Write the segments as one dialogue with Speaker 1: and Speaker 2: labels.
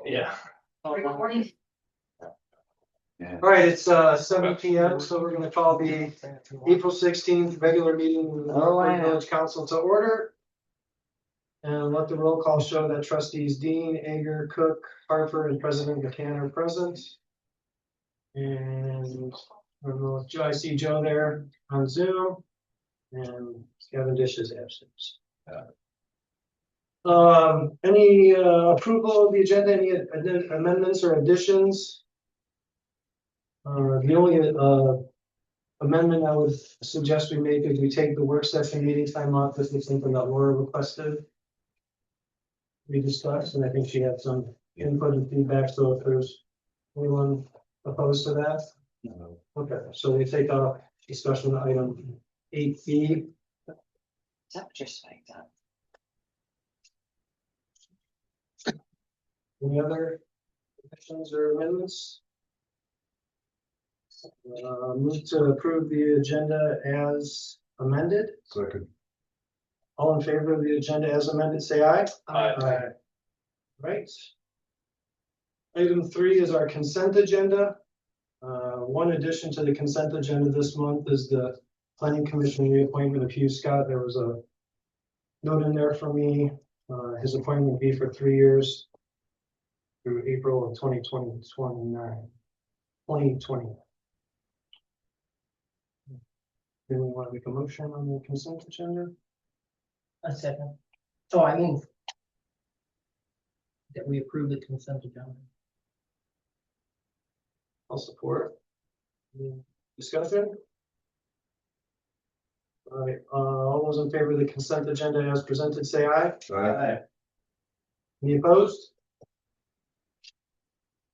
Speaker 1: Yeah.
Speaker 2: Recording.
Speaker 1: Yeah.
Speaker 3: All right, it's 7 p.m. So we're going to call the April 16th regular meeting of the Northport Village Council to order. And let the roll call show that trustees Dean, Ager, Cook, Harper, and President McCann are present. And I see Joe there on Zoom, and Cavendish is absent. Any approval of the agenda? Any amendments or additions? The only amendment I would suggest we make is we take the work session meeting time off. This is something that Laura requested. We discussed, and I think she had some input and feedback. So if there's anyone opposed to that, no. Okay, so we take off discussion item 8B.
Speaker 2: Is that what you're saying?
Speaker 3: Any other questions or amendments? Move to approve the agenda as amended.
Speaker 1: Second.
Speaker 3: All in favor of the agenda as amended, say aye.
Speaker 1: Aye.
Speaker 3: Right. Item 3 is our consent agenda. One addition to the consent agenda this month is the Planning Commission reappointment of Hugh Scott. There was a note in there for me. His appointment will be for 3 years through April of 2020. Do we want to make a motion on the consent agenda?
Speaker 4: A second. So I move that we approve the consent agenda.
Speaker 3: I'll support. Discussion? All right, all those in favor of the consent agenda as presented, say aye.
Speaker 1: Aye.
Speaker 3: Any opposed?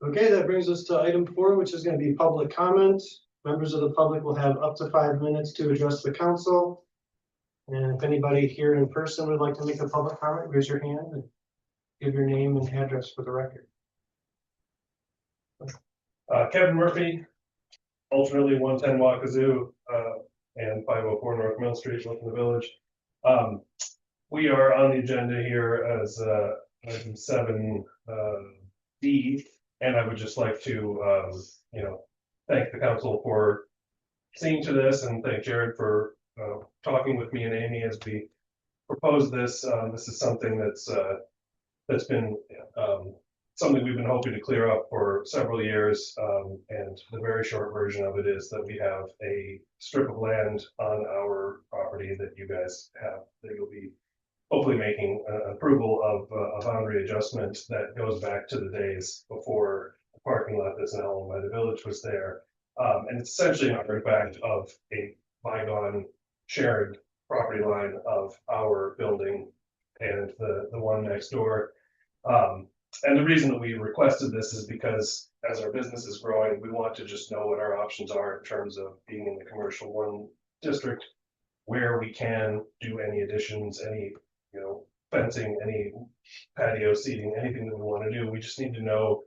Speaker 3: Okay, that brings us to item 4, which is going to be public comment. Members of the public will have up to 5 minutes to address the council. And if anybody here in person would like to make a public comment, raise your hand and give your name and address for the record.
Speaker 5: Kevin Murphy, alternately 110 Wakazoo and 504 North Mill Street, Wilton Village. We are on the agenda here as item 7D, and I would just like to, thank the council for seeing to this, and thank Jared for talking with me and Amy as we proposed this. This is something that's been something we've been hoping to clear up for several years, and the very short version of it is that we have a strip of land on our property that you guys have, that you'll be hopefully making an approval of a boundary adjustment that goes back to the days before the parking lot that's now owned by the village was there. And it's essentially an artifact of a bygone shared property line of our building and the one next door. And the reason that we requested this is because as our business is growing, we want to just know what our options are in terms of being in the commercial 1 district, where we can do any additions, any, fencing, any patio seating, anything that we want to do. We just need to know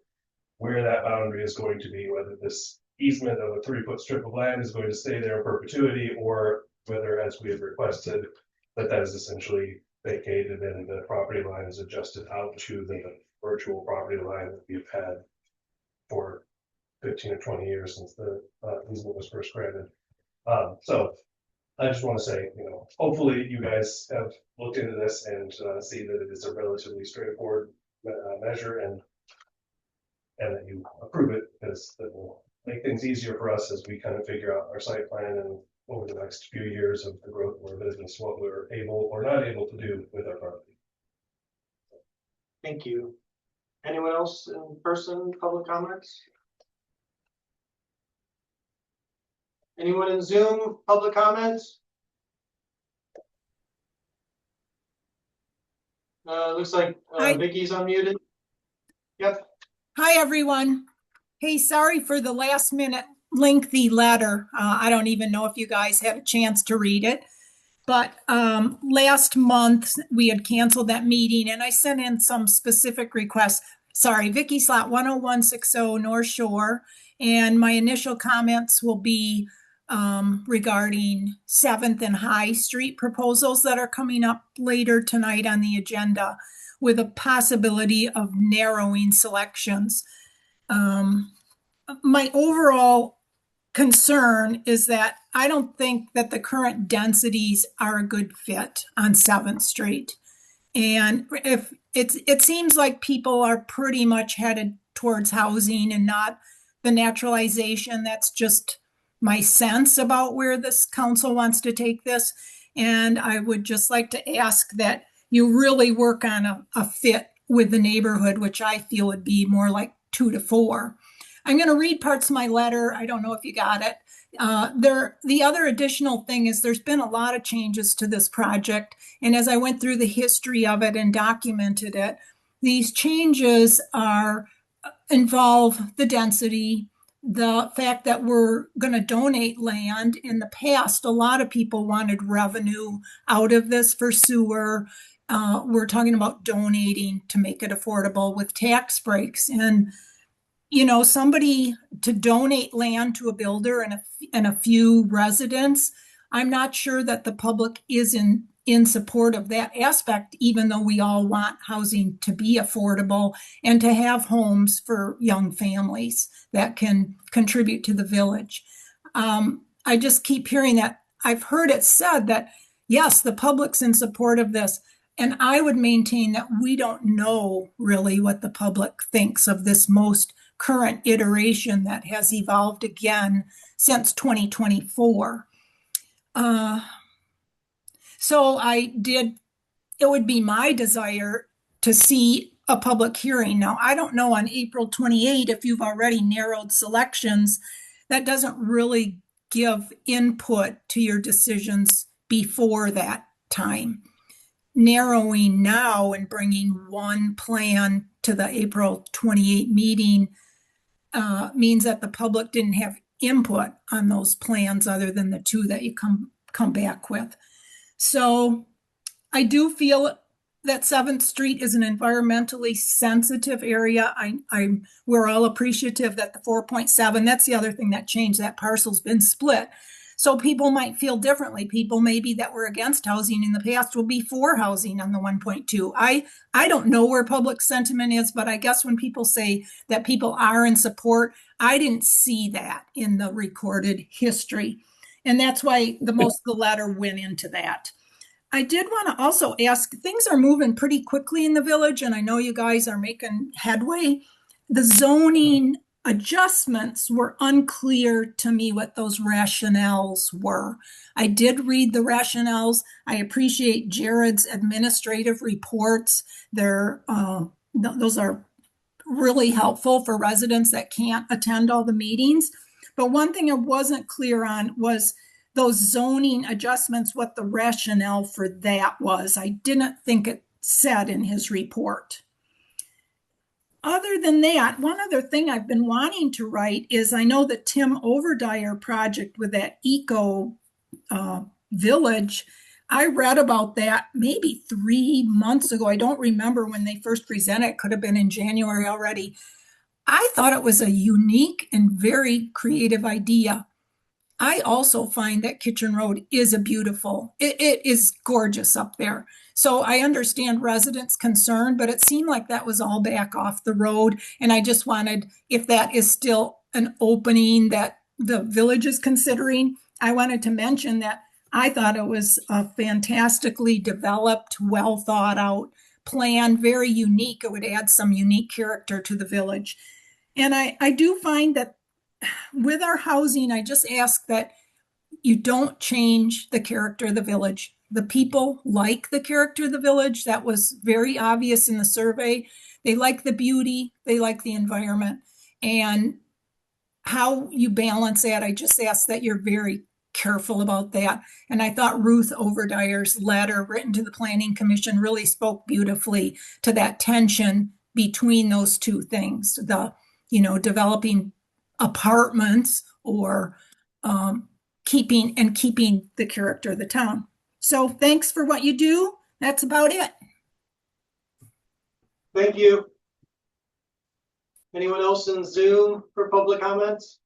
Speaker 5: where that boundary is going to be, whether this easement of a 3-foot strip of land is going to stay there in perpetuity, or whether, as we have requested, that is essentially vacated and the property line is adjusted out to the virtual property line that we've had for 15 or 20 years since the easement was first granted. So I just want to say, hopefully you guys have looked into this and see that it is a relatively straightforward measure, and that you approve it, because that will make things easier for us as we kind of figure out our site plan and over the next few years of the growth of our business, what we're able or not able to do with our property.
Speaker 3: Thank you. Anyone else in person, public comments? Anyone in Zoom, public comments? Looks like Vicky's unmuted. Yep.
Speaker 6: Hi, everyone. Hey, sorry for the last minute lengthy letter. I don't even know if you guys had a chance to read it. But last month we had canceled that meeting, and I sent in some specific requests. Sorry, Vicky Slot 10160 North Shore. And my initial comments will be regarding 7th and High Street proposals that are coming up later tonight on the agenda. with a possibility of narrowing selections. My overall concern is that I don't think that the current densities are a good fit on 7th Street. And if it seems like people are pretty much headed towards housing and not the naturalization. That's just my sense about where this council wants to take this. And I would just like to ask that you really work on a fit with the neighborhood, which I feel would be more like 2 to 4. I'm going to read parts of my letter. I don't know if you got it. The other additional thing is there's been a lot of changes to this project. And as I went through the history of it and documented it, these changes involve the density, the fact that we're going to donate land. In the past, a lot of people wanted revenue out of this for sewer. We're talking about donating to make it affordable with tax breaks. And somebody to donate land to a builder and a few residents, I'm not sure that the public is in support of that aspect, even though we all want housing to be affordable and to have homes for young families that can contribute to the village. I just keep hearing that. I've heard it said that, yes, the public's in support of this. And I would maintain that we don't know really what the public thinks of this most current iteration that has evolved again since 2024. So it would be my desire to see a public hearing. Now, I don't know on April 28 if you've already narrowed selections. That doesn't really give input to your decisions before that time. Narrowing now and bringing one plan to the April 28 meeting means that the public didn't have input on those plans other than the 2 that you come back with. So I do feel that 7th Street is an environmentally sensitive area. We're all appreciative that the 4.7, that's the other thing that changed, that parcel's been split. So people might feel differently. People maybe that were against housing in the past will be for housing on the 1.2. I don't know where public sentiment is, but I guess when people say that people are in support, I didn't see that in the recorded history. And that's why most of the letter went into that. I did want to also ask, things are moving pretty quickly in the village, and I know you guys are making headway. The zoning adjustments were unclear to me what those rationales were. I did read the rationales. I appreciate Jared's administrative reports. Those are really helpful for residents that can't attend all the meetings. But one thing I wasn't clear on was those zoning adjustments, what the rationale for that was. I didn't think it said in his report. Other than that, one other thing I've been wanting to write is I know the Tim Overdyer project with that eco village. I read about that maybe 3 months ago. I don't remember when they first presented. It could have been in January already. I thought it was a unique and very creative idea. I also find that Kitchen Road is it is gorgeous up there. So I understand residents' concern, but it seemed like that was all back off the road. And I just wanted, if that is still an opening that the village is considering, I wanted to mention that I thought it was a fantastically developed, well thought out plan, very unique. It would add some unique character to the village. And I do find that with our housing, I just ask that you don't change the character of the village. The people like the character of the village. That was very obvious in the survey. They like the beauty, they like the environment. And how you balance that, I just ask that you're very careful about that. And I thought Ruth Overdyer's letter written to the Planning Commission really spoke beautifully to that tension between those two things, developing apartments or keeping the character of the town. So thanks for what you do. That's about it.
Speaker 3: Thank you. Anyone else in Zoom for public comments?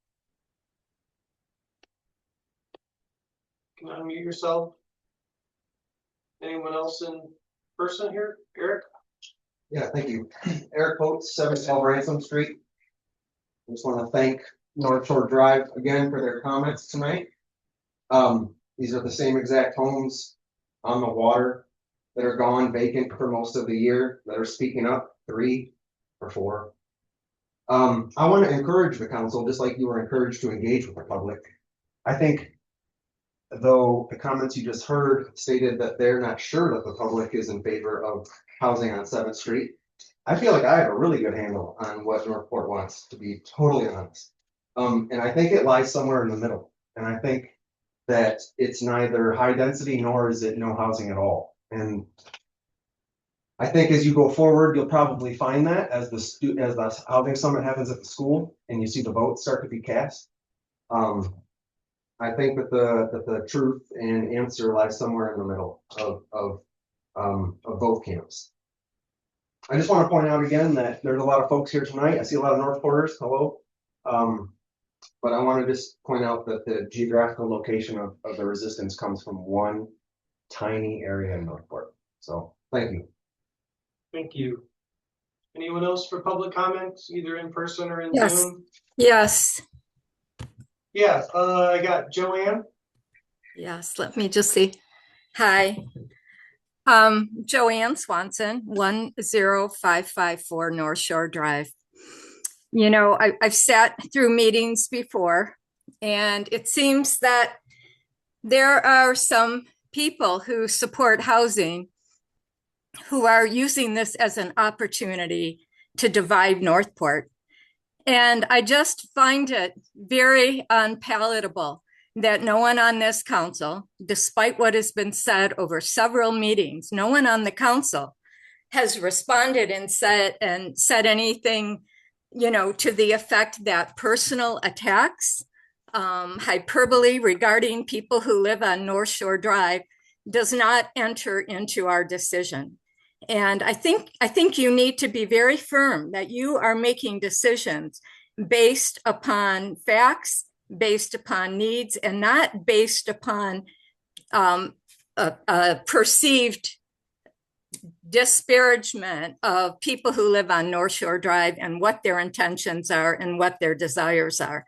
Speaker 3: Can you unmute yourself? Anyone else in person here? Eric?
Speaker 1: Yeah, thank you. Eric Coates, 712 Ransom Street. I just want to thank North Shore Drive again for their comments tonight. These are the same exact homes on the water that are gone vacant for most of the year that are speaking up, 3 or 4. I want to encourage the council, just like you were encouraged to engage with the public. I think, though the comments you just heard stated that they're not sure that the public is in favor of housing on 7th Street, I feel like I have a really good handle on what Northport wants, to be totally honest. And I think it lies somewhere in the middle. And I think that it's neither high density nor is it no housing at all. And I think as you go forward, you'll probably find that as the housing summit happens at the school and you see the votes start to be cast. I think that the truth and answer lies somewhere in the middle of both camps. I just want to point out again that there's a lot of folks here tonight. I see a lot of Northporters. Hello. But I want to just point out that the geographical location of the resistance comes from one tiny area in Northport. So thank you.
Speaker 3: Thank you. Anyone else for public comments, either in person or in
Speaker 7: Yes.
Speaker 3: Zoom?
Speaker 7: Yes,
Speaker 3: Yeah, I got Joanne.
Speaker 7: yes, let me just see. Hi. Joanne Swanson, 10554 North Shore Drive. You know, I've sat through meetings before, and it seems that there are some people who support housing who are using this as an opportunity to divide Northport. And I just find it very unpalatable that no one on this council, despite what has been said over several meetings, no one on the council has responded and said anything, you know, to the effect that personal attacks, hyperbole regarding people who live on North Shore Drive does not enter into our decision. And I think you need to be very firm that you are making decisions based upon facts, based upon needs, and not based upon a perceived disparagement of people who live on North Shore Drive and what their intentions are and what their desires are.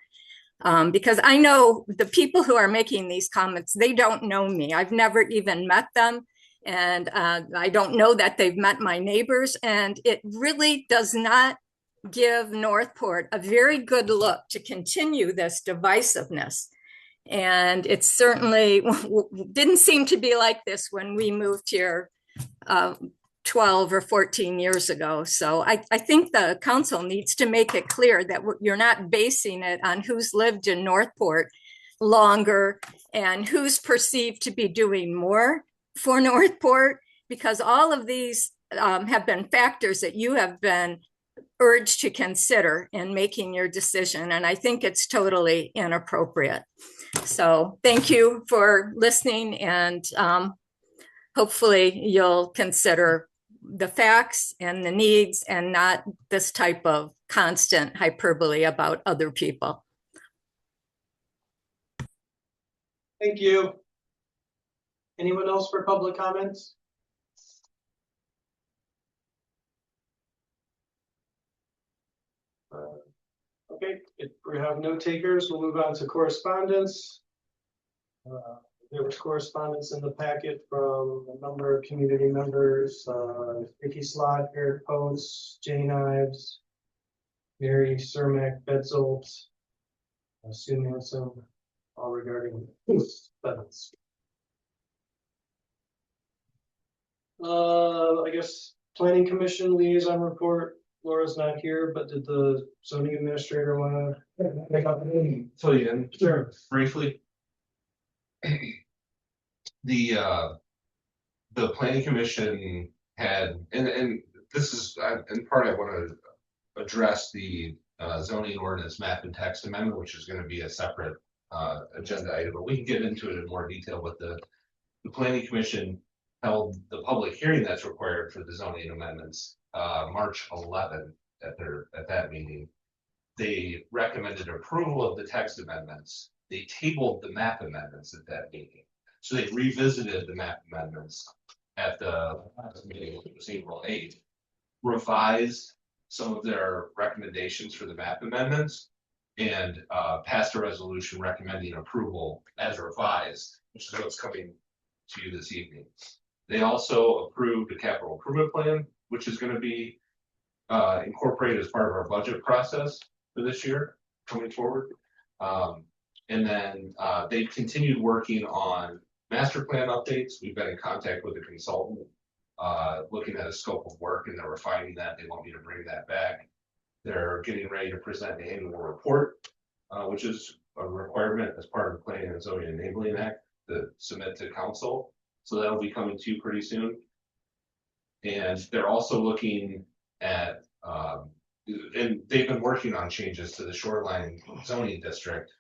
Speaker 7: Because I know the people who are making these comments, they don't know me. I've never even met them. And I don't know that they've met my neighbors. And it really does not give Northport a very good look to continue this divisiveness. And it certainly didn't seem to be like this when we moved here 12 or 14 years ago. So I think the council needs to make it clear that you're not basing it on who's lived in Northport longer and who's perceived to be doing more for Northport, because all of these have been factors that you have been urged to consider in making your decision. And I think it's totally inappropriate. So thank you for listening, and hopefully you'll consider the facts and the needs and not this type of constant hyperbole about other people.
Speaker 3: Thank you. Anyone else for public comments? Okay, if we have no takers, we'll move on to correspondence. There was correspondence in the packet from a number of community members, Vicky Slot, Eric Post, Jane Ives, Mary Cermak, Betzold, Sue Manson, all regarding settlements. I guess planning commission liaison report. Laura's not here, but did the zoning administrator want to make up?
Speaker 8: So yeah,
Speaker 3: Sure.
Speaker 8: briefly. The planning commission had, and this is in part I want to address the zoning ordinance map and text amendment, which is going to be a separate agenda item, but we can get into it in more detail. But the planning commission held the public hearing that's required for the zoning amendments March 11th at that meeting. They recommended approval of the text amendments. They tabled the map amendments at that meeting. So they revisited the map amendments at the last meeting, which was April 8th. revised some of their recommendations for the map amendments and passed a resolution recommending approval as revised, which is what's coming to you this evening. They also approved a capital improvement plan, which is going to be incorporated as part of our budget process for this year coming forward. And then they've continued working on master plan updates. We've been in contact with a consultant looking at a scope of work, and they're refining that. They want me to bring that back. They're getting ready to present the annual report, which is a requirement as part of the Planning and Zoning Enabling Act to submit to council. So that'll be coming to you pretty soon. And they're also looking at, and they've been working on changes to the shoreline zoning district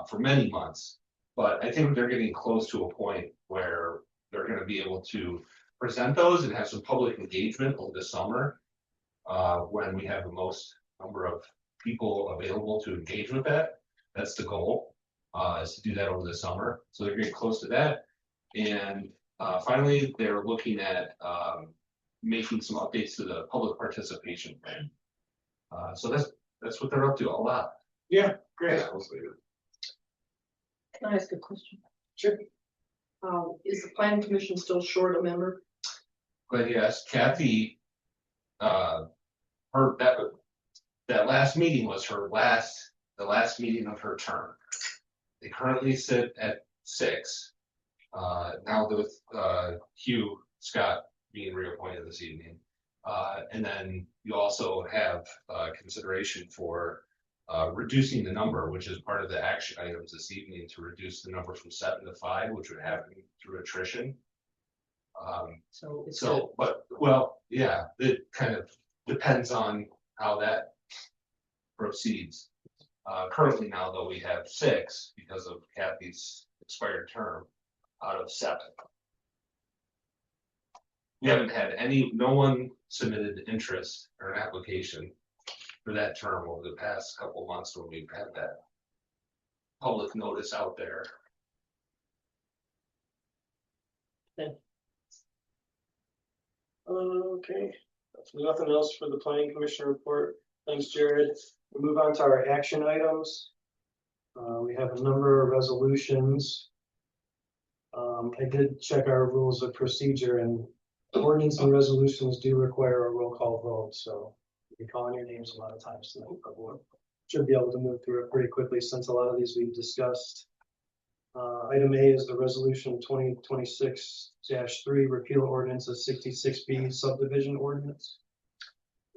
Speaker 8: for many months. But I think they're getting close to a point where they're going to be able to present those and have some public engagement over the summer when we have the most number of people available to engage with that. That's the goal, is to do that over the summer. So they're getting close to that. And finally, they're looking at making some updates to the public participation plan. So that's what they're up to, a lot.
Speaker 3: Yeah, great.
Speaker 4: Can I ask a question?
Speaker 3: Sure.
Speaker 4: Is the planning commission still short a member?
Speaker 8: But yes, Kathy, that last meeting was the last meeting of her term. They currently sit at 6. Now with Hugh Scott being reappointed this evening. And then you also have consideration for reducing the number, which is part of the action items this evening, to reduce the number from 7 to 5, which would happen through attrition. Yeah, it kind of depends on how that proceeds. Currently now, though, we have 6 because of Kathy's expired term out of 7. We haven't had no one submitted interest or an application for that term over the past couple of months when we've had that public notice out there.
Speaker 3: Okay, if nothing else for the planning commission report. Thanks, Jared. We'll move on to our action items. We have a number of resolutions. I did check our rules of procedure, and ordinance and resolutions do require a roll call vote, so you'll be calling your names a lot of times tonight, but we should be able to move through it pretty quickly since a lot of these we've discussed. Item A is the resolution 2026-3 repeal ordinance of 66B subdivision ordinance.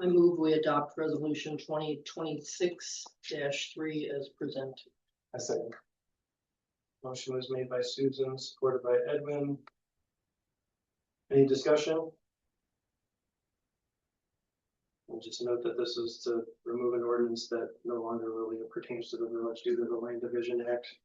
Speaker 4: I move we adopt resolution 2026-3 as presented.
Speaker 3: I second. Motion was made by Susan, supported by Edwin. Any discussion? We'll just note that this is to remove an ordinance that no longer really pertains to the village due to the Land Division Act.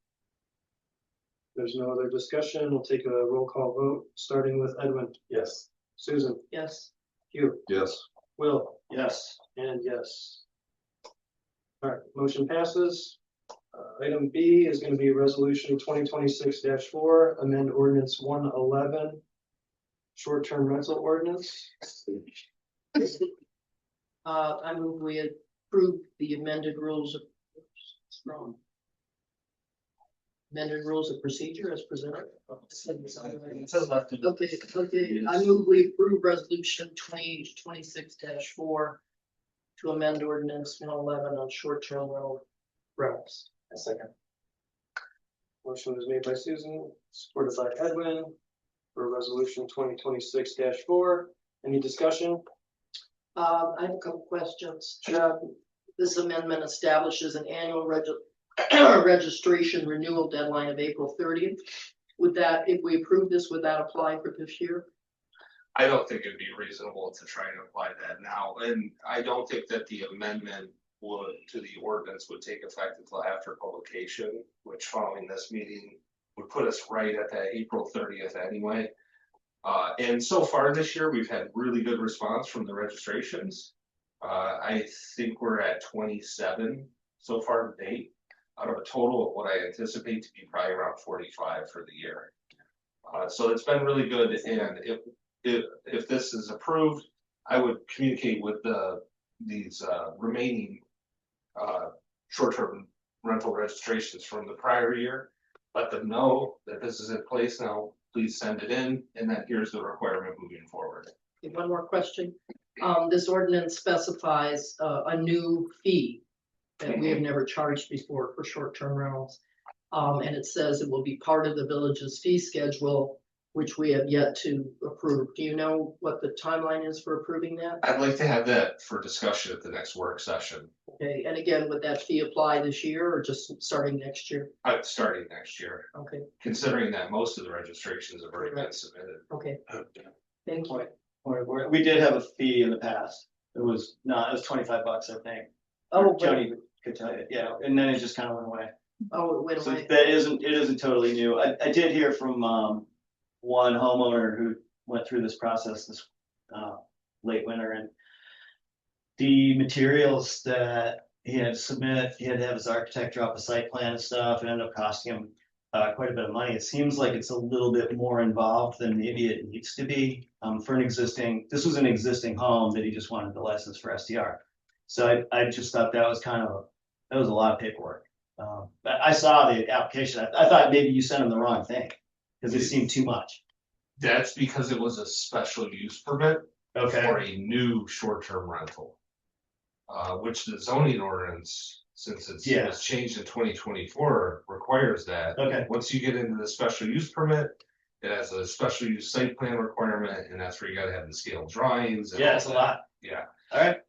Speaker 3: There's no other discussion. We'll take a roll call vote, starting with Edwin. Yes. Susan.
Speaker 4: Yes.
Speaker 3: Hugh.
Speaker 8: Yes.
Speaker 3: Will.
Speaker 8: Yes.
Speaker 3: And yes. All right, motion passes. Item B is going to be resolution 2026-4, amend ordinance 111, short-term rental ordinance.
Speaker 4: I move we approve the amended rules of procedure as presented. Okay. I move we approve resolution 2026-4 to amend ordinance 111 on short-term rental rentals.
Speaker 3: A second. Motion was made by Susan, supported by Edwin for resolution 2026-4. Any discussion?
Speaker 4: I have a couple questions. This amendment establishes an annual registration renewal deadline of April 30th. Would that, if we approve this, would that apply for this year?
Speaker 8: I don't think it'd be reasonable to try and apply that now, and I don't think that the amendment to the ordinance would take effect until after publication, which following this meeting would put us right at that April 30th anyway. And so far this year, we've had really good response from the registrations. I think we're at 27 so far to date, out of a total of what I anticipate to be probably around 45 for the year. So it's been really good, and if this is approved, I would communicate with these remaining short-term rental registrations from the prior year. Let them know that this is in place now, please send it in, and then here's the requirement moving forward.
Speaker 4: Okay, one more question. This ordinance specifies a new fee that we have never charged before for short-term rentals. And it says it will be part of the village's fee schedule, which we have yet to approve. Do you know what the timeline is for approving that?
Speaker 8: I'd like to have that for discussion at the next work session,
Speaker 4: Okay, and again, would that fee apply this year or just starting next year?
Speaker 8: starting next year,
Speaker 4: Okay,
Speaker 8: considering that most of the registrations have already been submitted.
Speaker 4: okay. Thank you.
Speaker 9: We did have a fee in the past. It was $25, I think.
Speaker 4: Oh,
Speaker 9: Jody could tell you, yeah, and then it just kind of went away.
Speaker 4: oh, it went
Speaker 9: So
Speaker 4: away.
Speaker 9: it isn't totally new. I did hear from, one homeowner who went through this process this, late winter, and the materials that he had to submit, he had to have his architect drop a site plan and stuff. It ended up costing him quite a bit of money. It seems like it's a little bit more involved than maybe it needs to be for this was an existing home that he just wanted the license for STR. So I just thought that was that was a lot of paperwork. But I saw the application. I thought maybe you sent him the wrong thing because it seemed too much.
Speaker 8: That's because it was a special use permit for a new short-term rental. Which the zoning ordinance, since it
Speaker 9: Yeah.
Speaker 8: was changed in 2024, requires that.
Speaker 9: Okay.
Speaker 8: Once you get into the special use permit, it has a special use site plan requirement, and that's where you gotta have the scale drawings. And
Speaker 9: Yeah,
Speaker 8: all
Speaker 9: it's a
Speaker 8: that.
Speaker 9: lot.
Speaker 8: Yeah.
Speaker 9: All right.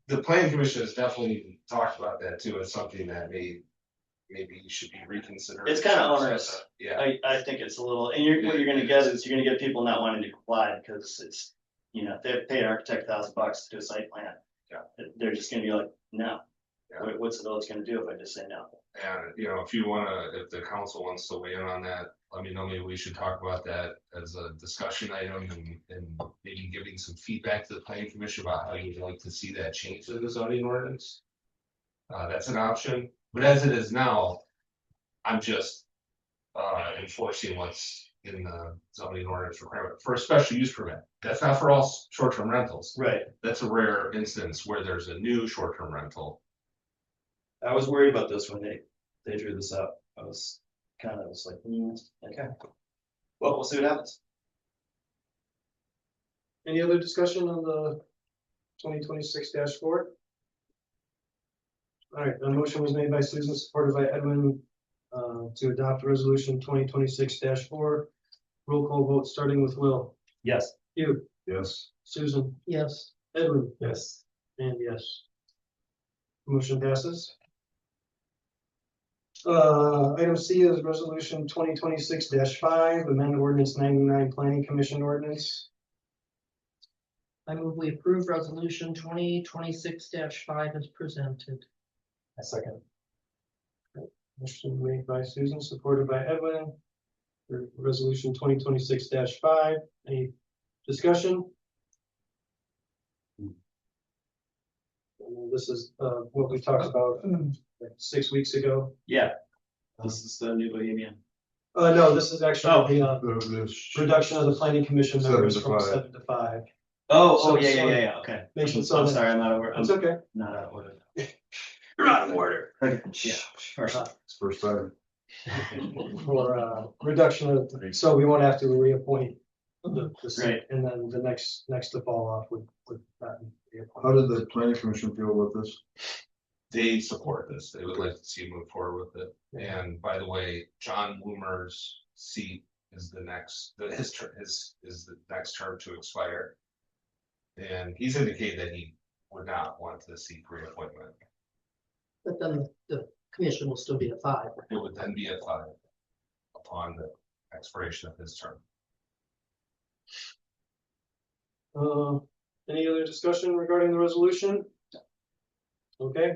Speaker 8: The planning commission has definitely talked about that too, as something that maybe you should be reconsidering.
Speaker 9: It's kinda onerous.
Speaker 8: Yeah,
Speaker 9: I think it's a little, and what you're gonna get is you're gonna get people not wanting to comply because it's, they pay an architect $1,000 to do a site plan.
Speaker 8: Yeah.
Speaker 9: They're just gonna be like, no.
Speaker 8: Yeah.
Speaker 9: What's the village gonna do if I just say no?
Speaker 8: and if the council wants to weigh in on that, let me know, maybe we should talk about that as a discussion item and maybe giving some feedback to the planning commission about how you'd like to see that change to the zoning ordinance. That's an option, but as it is now, I'm just enforcing what's in the zoning ordinance requirement for a special use permit. That's not for all short-term rentals.
Speaker 9: Right.
Speaker 8: That's a rare instance where there's a new short-term rental.
Speaker 9: I was worried about this when they drew this up. I was like, okay. Well, we'll see what happens.
Speaker 3: Any other discussion on the 2026-4? All right, the motion was made by Susan, supported by Edwin, to adopt resolution 2026-4. Roll call vote, starting with Will.
Speaker 9: Yes.
Speaker 3: Hugh,
Speaker 1: Yes.
Speaker 3: Susan,
Speaker 4: Yes,
Speaker 3: Edwin,
Speaker 9: Yes.
Speaker 3: and yes. Motion passes. Item C is resolution 2026-5, amend ordinance 99 planning commission ordinance.
Speaker 4: I move we approve resolution 2026-5 as presented.
Speaker 9: A second.
Speaker 3: Motion made by Susan, supported by Edwin. For resolution 2026-5, any discussion? This is what we talked about 6 weeks ago.
Speaker 9: Yeah. This is the new Bohemian.
Speaker 3: No, this is actually the
Speaker 1: This
Speaker 3: reduction of the planning commission members
Speaker 1: 7 to
Speaker 3: from
Speaker 1: 5.
Speaker 3: 7 to 5.
Speaker 9: Oh,
Speaker 3: So-
Speaker 9: yeah, okay.
Speaker 3: Make it
Speaker 9: I'm
Speaker 3: so that-
Speaker 9: sorry, I'm out of order.
Speaker 3: It's okay.
Speaker 9: Not out of order. You're out of order. Yeah.
Speaker 1: It's first time.
Speaker 3: For reduction of, so we won't have to reappoint the seat,
Speaker 9: Right.
Speaker 3: and then the next to fall off would not be
Speaker 1: How
Speaker 3: reappointed.
Speaker 1: did the planning commission feel about this?
Speaker 8: They support this. They would like to see move forward with it. And by the way, John Bloomer's seat is the next, his term is the next term to expire. And he's indicated that he would not want to seek reappointment.
Speaker 4: But then the commission will still be at 5.
Speaker 8: It would then be at 5 upon the expiration of his term.
Speaker 3: Any other discussion regarding the resolution? Okay,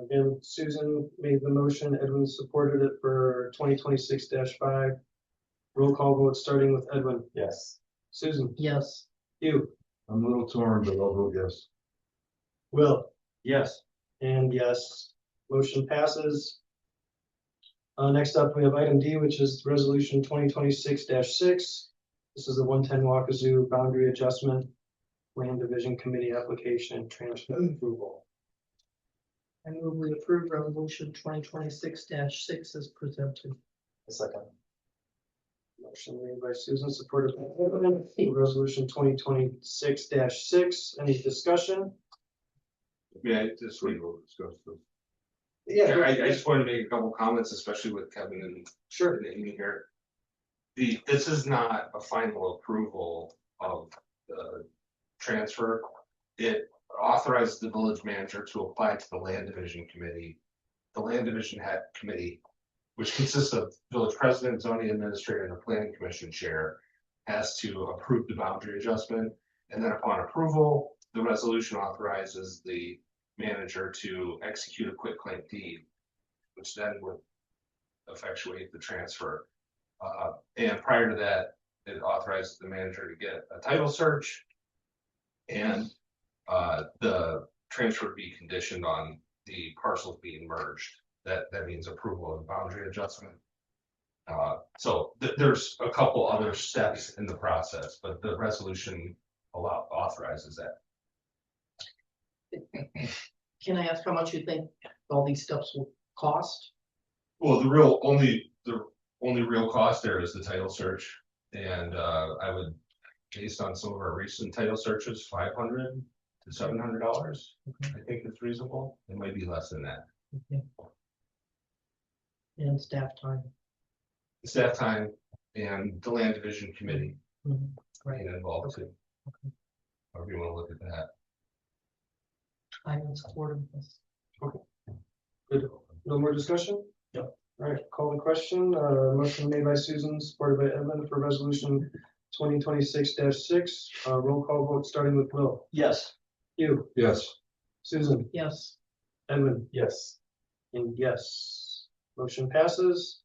Speaker 3: again, Susan made the motion, Edwin supported it for 2026-5. Roll call vote, starting with Edwin.
Speaker 9: Yes.
Speaker 3: Susan,
Speaker 4: Yes,
Speaker 3: you,
Speaker 1: I'm a little torn, but I'll vote yes.
Speaker 3: Will,
Speaker 9: Yes.
Speaker 3: and yes, motion passes. Next up, we have item D, which is resolution 2026-6. This This is the 110 Wakazoo boundary adjustment, land division committee application and transfer approval.
Speaker 4: I move we approve resolution 2026-6 as presented.
Speaker 9: A second.
Speaker 3: Motion made by Susan, supported by Evan, for resolution 2026-6. Any discussion?
Speaker 8: Yeah, just wait, we'll discuss this.
Speaker 3: Yeah,
Speaker 8: I just wanted to make a couple comments, especially with Kevin and
Speaker 3: sure.
Speaker 8: Amy here. This is not a final approval of the transfer. It authorizes the village manager to apply to the land division committee. The land division head committee, which consists of village president, zoning administrator, and the planning commission chair, has to approve the boundary adjustment. And then upon approval, the resolution authorizes the manager to execute a quitclaim deed, which then would effectuate the transfer. And prior to that, it authorizes the manager to get a title search. And the transfer would be conditioned on the parcels being merged. That means approval of the boundary adjustment. So there's a couple other steps in the process, but the resolution authorizes that.
Speaker 4: Can I ask how much you think all these steps will cost?
Speaker 8: Well, the only real cost there is the title search. And I would, based on some of our recent title searches, $500 to $700. I think it's reasonable. It might be less than that.
Speaker 4: Okay. And staff time.
Speaker 8: Staff time and the land division committee
Speaker 4: Right,
Speaker 8: being involved too. However you want to look at that.
Speaker 4: I'm in support of this.
Speaker 3: Good. No more discussion?
Speaker 9: Yep.
Speaker 3: All right, call the question. Motion made by Susan, supported by Evan for resolution 2026-6. Roll call vote starting with Will.
Speaker 9: Yes.
Speaker 3: Hugh.
Speaker 8: Yes.
Speaker 3: Susan.
Speaker 4: Yes,
Speaker 3: Edwin.
Speaker 9: Yes.
Speaker 3: And yes. Motion passes.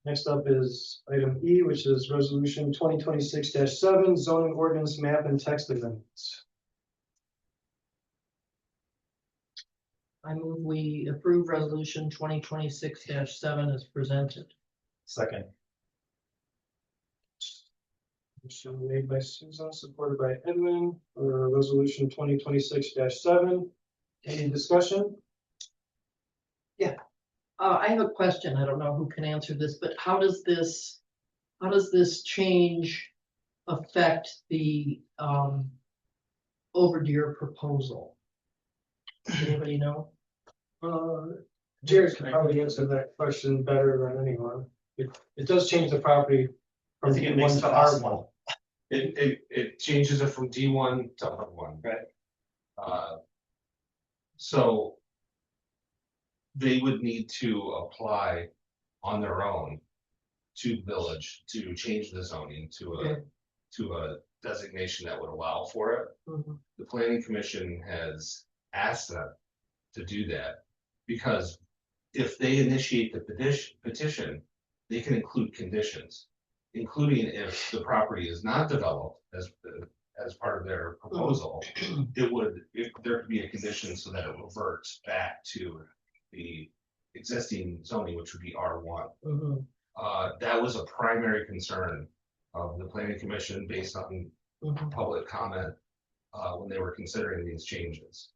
Speaker 3: Next up is item E, which is resolution 2026-7, zoning ordinance map and text amendments.
Speaker 4: I move we approve resolution 2026-7 as presented.
Speaker 9: Second.
Speaker 3: Motion made by Susan, supported by Edwin for resolution 2026-7. Any discussion?
Speaker 4: I have a question. I don't know who can answer this, but how does this change affect the overdeer proposal? Does anybody know?
Speaker 3: Jared can probably answer that question better than anyone. It does change the property from
Speaker 9: I think it makes
Speaker 3: D1
Speaker 9: it
Speaker 3: to
Speaker 9: possible.
Speaker 3: R1.
Speaker 8: It changes it from D1 to R1.
Speaker 9: Right.
Speaker 8: So they would need to apply on their own to the village to change the zoning to a designation that would allow for it. The planning commission has asked them to do that because if they initiate the petition, they can include conditions, including if the property is not developed as part of their proposal, there could be a condition so that it reverts back to the existing zoning, which would be R1. That was a primary concern of the planning commission based on public comment when they were considering these changes.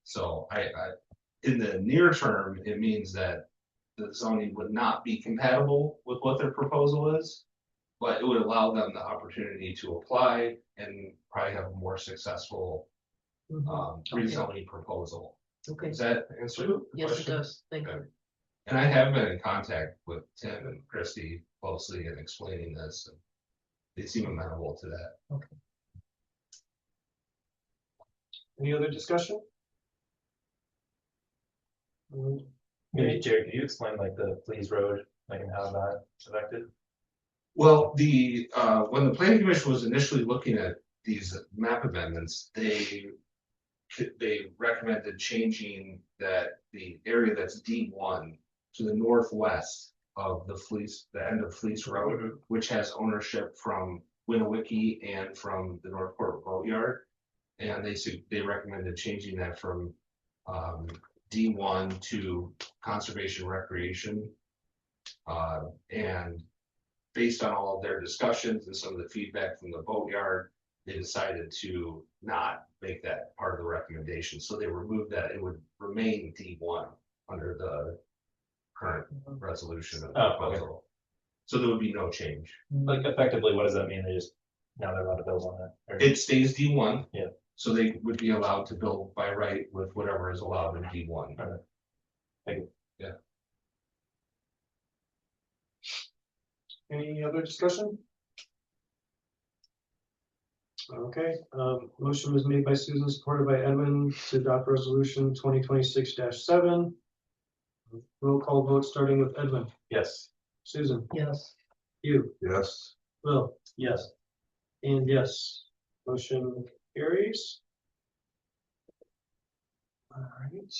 Speaker 8: So in the near term, it means that the zoning would not be compatible with what their proposal is, but it would allow them the opportunity to apply and probably have a more successful rezoning proposal.
Speaker 4: Okay,
Speaker 8: Does that answer the
Speaker 4: yes, it
Speaker 8: question?
Speaker 4: does. Thank you.
Speaker 8: And I have been in contact with Tim and Christy closely and explaining this, and they seem amenable to that.
Speaker 3: Any other discussion?
Speaker 10: Maybe Jared, can you explain like the Please Road, like and how that's affected?
Speaker 8: Well, when the planning commission was initially looking at these map amendments, they recommended changing the area that's D1 to the northwest of the end of Fleece Road, which has ownership from Winnewicky and from the Northport Boatyard. And they recommended changing that from D1 to conservation recreation. And based on all of their discussions and some of the feedback from the boatyard, they decided to not make that part of the recommendation, so they removed that. It would remain D1 under the current resolution of the
Speaker 10: Oh, okay.
Speaker 8: proposal. So there would be no change.
Speaker 10: Like effectively, what does that mean? They just, now they're allowed to build on it? Or-
Speaker 8: It stays D1.
Speaker 10: Yeah.
Speaker 8: So they would be allowed to build by right with whatever is allowed in D1.
Speaker 10: Okay. Thank you.
Speaker 3: Any other discussion? Okay, motion was made by Susan, supported by Edwin to adopt resolution 2026-7. Roll call vote starting with Edwin.
Speaker 10: Yes.
Speaker 3: Susan,
Speaker 4: Yes.
Speaker 3: you,
Speaker 8: Yes.
Speaker 3: Will,
Speaker 9: Yes.
Speaker 3: and yes, motion carries. All right,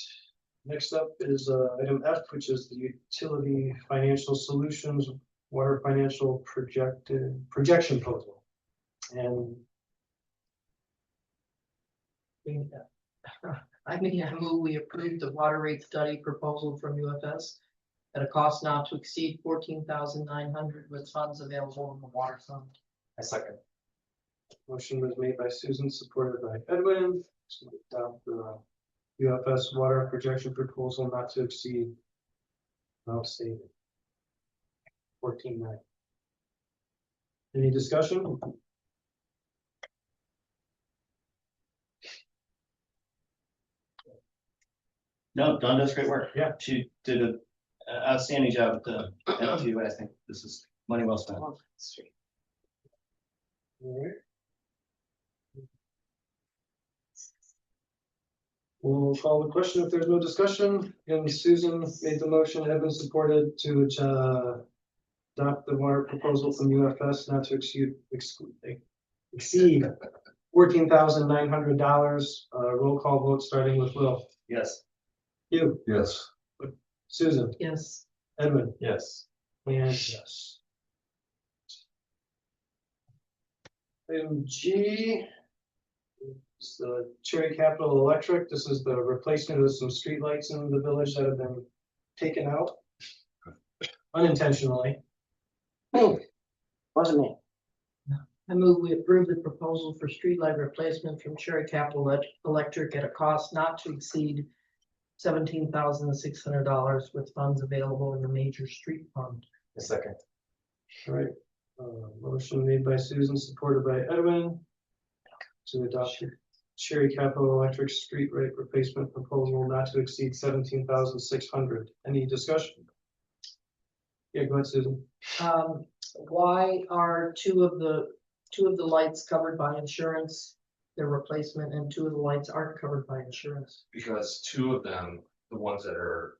Speaker 3: next up is item F, which is the utility financial solutions, water financial projection proposal. And
Speaker 4: I move we approve the water rate study proposal from UFS at a cost not to exceed 14,900 with funds available in the water fund.
Speaker 10: I second.
Speaker 3: motion was made by Susan, supported by Edwin, to adopt the UFS water projection proposal not to exceed amount stated 14,900. Any discussion?
Speaker 9: No, Dawn does great work.
Speaker 3: Yeah.
Speaker 9: She did an outstanding job at the LTU. I think this is money well spent.
Speaker 3: All right. We'll call the question if there's no discussion. Again, Susan made the motion, Evan supported to adopt the water proposal from UFS not to exceed $14,900. Roll call vote starting with Will.
Speaker 9: Yes.
Speaker 3: You,
Speaker 8: Yes.
Speaker 3: Susan,
Speaker 4: Yes.
Speaker 3: Edwin,
Speaker 10: Yes.
Speaker 3: and yes. Item G is the Cherry Capital Electric. This is the replacement of some streetlights in the village that have been taken out unintentionally.
Speaker 4: Wasn't me. I move we approve the proposal for streetlight replacement from Cherry Capital Electric at a cost not to exceed $17,600 with funds available in the major street fund.
Speaker 10: A second.
Speaker 3: All right, motion made by Susan, supported by Edwin to adopt the Cherry Capital Electric street rate replacement proposal not to exceed 17,600. Any discussion? Yeah, go ahead, Susan.
Speaker 4: Why are two of the lights covered by insurance, their replacement, and two of the lights aren't covered by insurance?
Speaker 8: Because two of them, the ones that are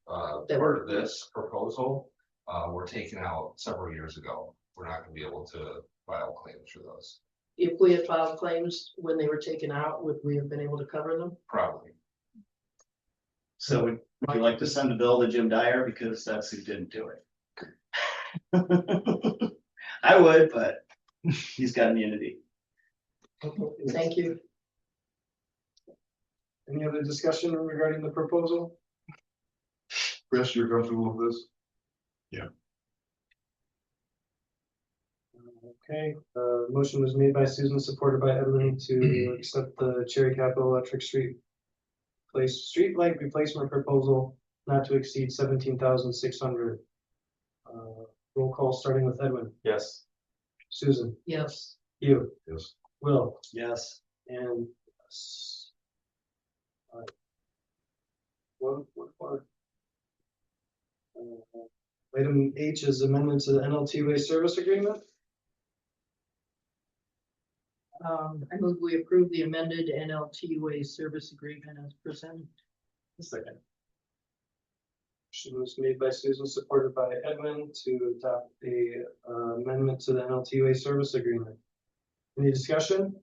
Speaker 4: That
Speaker 8: part
Speaker 4: were-
Speaker 8: of this proposal, were taken out several years ago. We're not gonna be able to file claims for those,
Speaker 4: If we had filed claims when they were taken out, would we have been able to cover them?
Speaker 8: probably.
Speaker 9: So would you like to send a bill to Jim Dyer because that's who didn't do it? I would, but he's got immunity.
Speaker 4: Thank you.
Speaker 3: Any other discussion regarding the proposal?
Speaker 8: Chris, you're comfortable with this?
Speaker 3: Okay, motion was made by Susan, supported by Edwin to accept the Cherry Capital Electric street light replacement proposal not to exceed 17,600. Roll call starting with Edwin.
Speaker 10: Yes.
Speaker 3: Susan,
Speaker 4: Yes.
Speaker 3: you,
Speaker 8: Yes.
Speaker 3: Will,
Speaker 9: Yes.
Speaker 3: and yes. All right. One. Item H is amendment to the NLTWA service agreement.
Speaker 4: I move we approve the amended NLTUA service agreement as presented.
Speaker 10: A second.
Speaker 3: Motion was made by Susan, supported by Edwin to adopt the amendment to the NLTWA service agreement. Any discussion?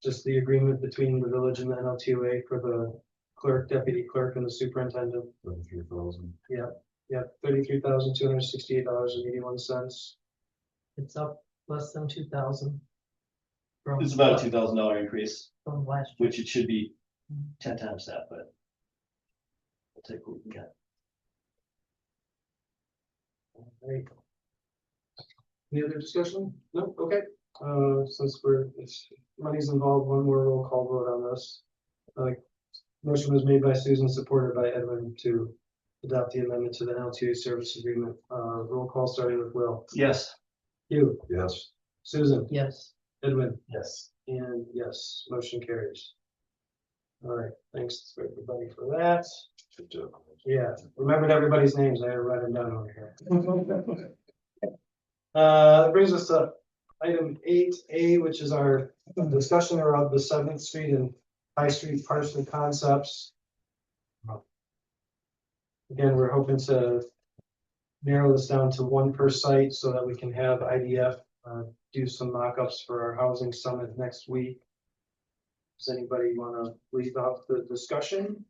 Speaker 3: Just the agreement between the village and the NLTWA for the clerk, deputy clerk, and the superintendent.
Speaker 8: 33,000.
Speaker 3: Yeah, $33,268.81.
Speaker 4: It's up less than 2,000.
Speaker 9: It's about a $2,000 increase,
Speaker 4: From last year.
Speaker 9: which it should be 10 times that, but we'll take what we can get.
Speaker 3: Right. Any other discussion? No, okay, since it's money's involved, one more roll call vote on this. Motion was made by Susan, supported by Edwin to adopt the amendment to the LTA service agreement. Roll call starting with Will.
Speaker 9: Yes.
Speaker 3: Hugh,
Speaker 1: Yes.
Speaker 3: Susan,
Speaker 4: Yes.
Speaker 3: Edwin,
Speaker 10: Yes.
Speaker 3: and yes, motion carries. All right, thanks everybody for that. Yeah, remembered everybody's names. I had to write them down over here. That brings us to item 8A, which is our discussion around the 7th Street and High Street parcel concepts. Again, we're hoping to narrow this down to one per site so that we can have IDF do some mock-ups for our housing summit next week. Does anybody want to lead off the discussion?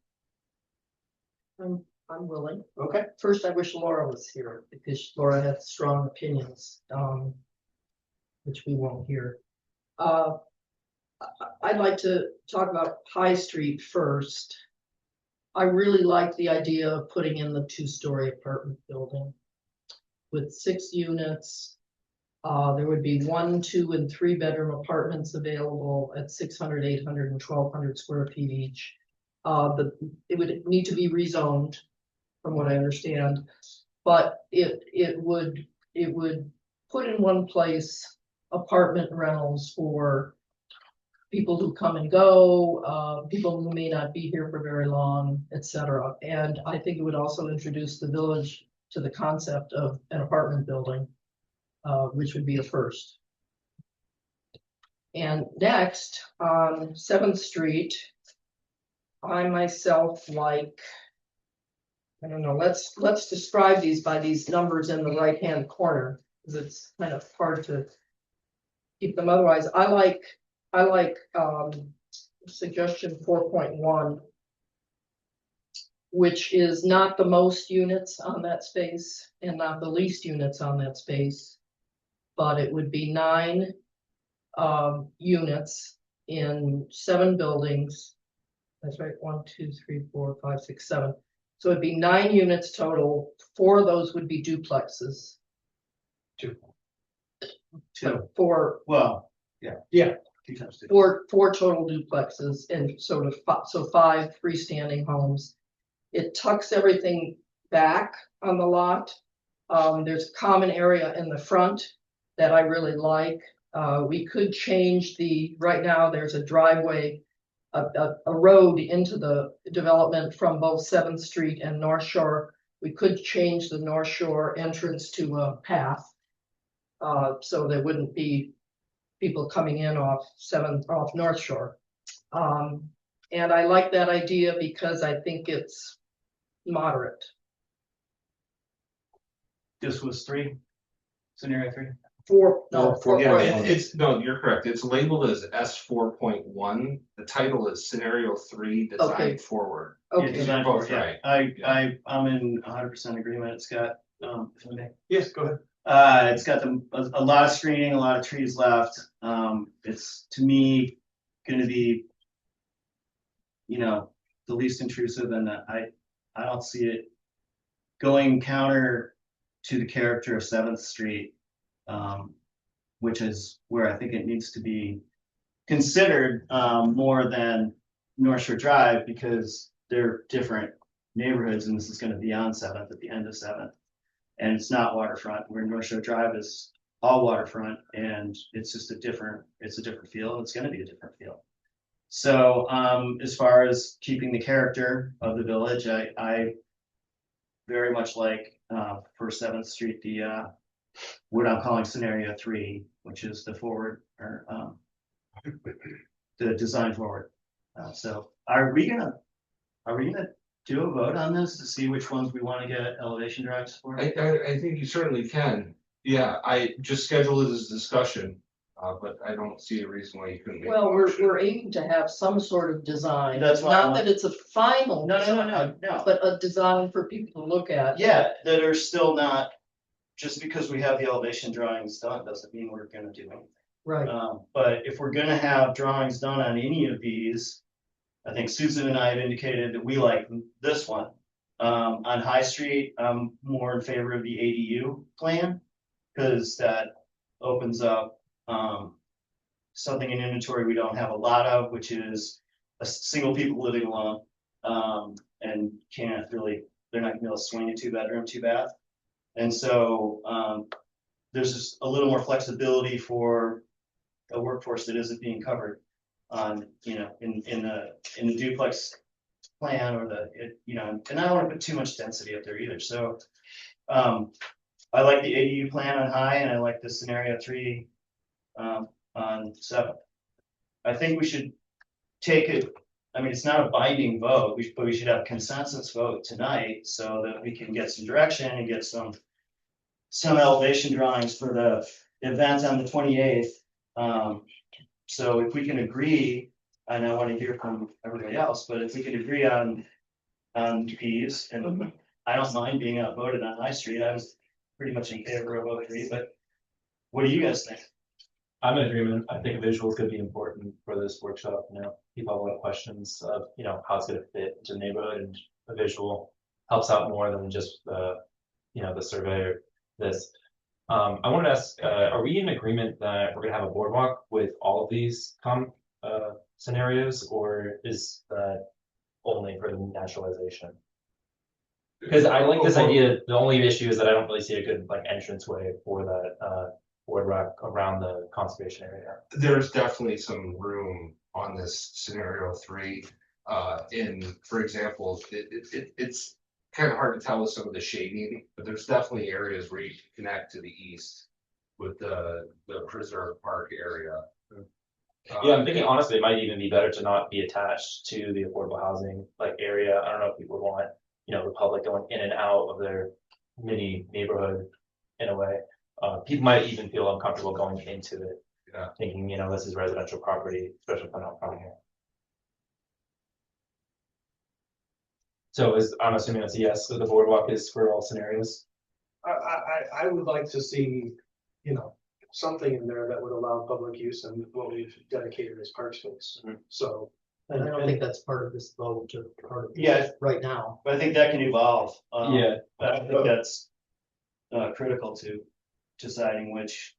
Speaker 4: I'm willing.
Speaker 3: Okay.
Speaker 4: First, I wish Laura was here because Laura had strong opinions, which we won't hear. I'd like to talk about High Street first. I really like the idea of putting in the 2-story apartment building with 6 units. There would be 1, 2, and 3 bedroom apartments available at 600, 800, and 1,200 square feet each. It would need to be rezoned, from what I understand, but it would put in one place apartment rentals for people who come and go, people who may not be here for very long, etc. And I think it would also introduce the village to the concept of an apartment building, which would be a first. And next, on 7th Street, I myself like, I don't know, let's describe these by these numbers in the right-hand corner, because it's kind of hard to keep them otherwise. I like suggestion 4.1, which is not the most units on that space and not the least units on that space, but it would be 9 units in 7 buildings. That's right, 1, 2, 3, 4, 5, 6, 7. So it'd be 9 units total. 4 of those would be duplexes.
Speaker 9: 2.
Speaker 4: Four,
Speaker 9: Well, yeah.
Speaker 3: Yeah.
Speaker 9: 2 times 2.
Speaker 4: four total duplexes and sort of so 5 freestanding homes. It tucks everything back on the lot. There's a common area in the front that I really like. We could change right now there's a driveway, a road into the development from both 7th Street and North Shore. We could change the North Shore entrance to a path. So there wouldn't be people coming in off North Shore. And I like that idea because I think it's moderate.
Speaker 9: This was 3, scenario 3.
Speaker 4: 4, no, 4.
Speaker 8: Yeah, no, you're correct. It's labeled as S4.1. The title is Scenario 3 Design
Speaker 4: Okay.
Speaker 8: Forward.
Speaker 4: Okay.
Speaker 8: You're both right.
Speaker 9: I'm in 100% agreement. It's got, if I may.
Speaker 3: Yes, go ahead.
Speaker 9: It's got a lot of screening, a lot of trees left. It's to me going to be, the least intrusive, and I don't see it going counter to the character of 7th Street, which is where I think it needs to be considered more than North Shore Drive, because they're different neighborhoods, and this is going to be on 7th at the end of 7th. And it's not waterfront, where North Shore Drive is all waterfront, and it's just a different feel. It's going to be a different feel. So as far as keeping the character of the village, I very much like for 7th Street, what I'm calling scenario 3, which is the forward, or the design forward. So are we gonna do a vote on this to see which ones we want to get elevation drawings for?
Speaker 8: I think you certainly can. Yeah, I just scheduled it as a discussion, but I don't see a reason why you couldn't make.
Speaker 4: Well, we're aiming to have some sort of design.
Speaker 9: That's why
Speaker 4: Not that it's a final.
Speaker 9: No.
Speaker 4: But a design for people to look at.
Speaker 9: Yeah, that are still not, just because we have the elevation drawings done, doesn't mean we're gonna do anything.
Speaker 4: Right.
Speaker 9: But if we're gonna have drawings done on any of these, I think Susan and I have indicated that we like this one. On High Street, I'm more in favor of the ADU plan, because that opens up, something in inventory we don't have a lot of, which is single people living alone, and can't really, they're not gonna be able to swing a 2-bedroom, 2-bath. And so, there's just a little more flexibility for a workforce that isn't being covered on, in the duplex plan or and I don't want to put too much density up there either. So, I like the ADU plan on High, and I like the scenario 3, on 7. I think we should take it, I mean, it's not a binding vote, but we should have a consensus vote tonight so that we can get some direction and get some elevation drawings for the event on the 28th. So if we can agree, and I want to hear from everybody else, but if we can agree on these, and I don't mind being outvoted on High Street, I was pretty much in favor of 03, but what do you guys think?
Speaker 10: I'm in agreement. I think visuals could be important for this workshop. People have a lot of questions of, how it's gonna fit into the neighborhood, and a visual helps out more than just the survey or this. I wanted to ask, are we in agreement that we're gonna have a boardwalk with all of these scenarios, or is that only for the naturalization? Because I like this idea. The only issue is that I don't really see a good entrance way for that boardwalk around the conservation area.
Speaker 8: There's definitely some room on this scenario 3. For example, it's kind of hard to tell with some of the shading, but there's definitely areas where you can connect to the east with the preserve park area.
Speaker 10: Yeah, I'm thinking honestly, it might even be better to not be attached to the affordable housing area. I don't know if people would want, the public going in and out of their mini neighborhood in a way. People might even feel uncomfortable going into it, thinking, this is residential property, especially if I'm not from here. So I'm assuming that's a yes, so the boardwalk is for all scenarios?
Speaker 3: I would like to see, something in there that would allow public use and what we've dedicated as park space. So.
Speaker 4: And I don't think that's part of this vote or part of
Speaker 9: Yeah.
Speaker 4: this right now.
Speaker 9: But I think that can evolve.
Speaker 10: Yeah.
Speaker 9: But I think that's critical to deciding which,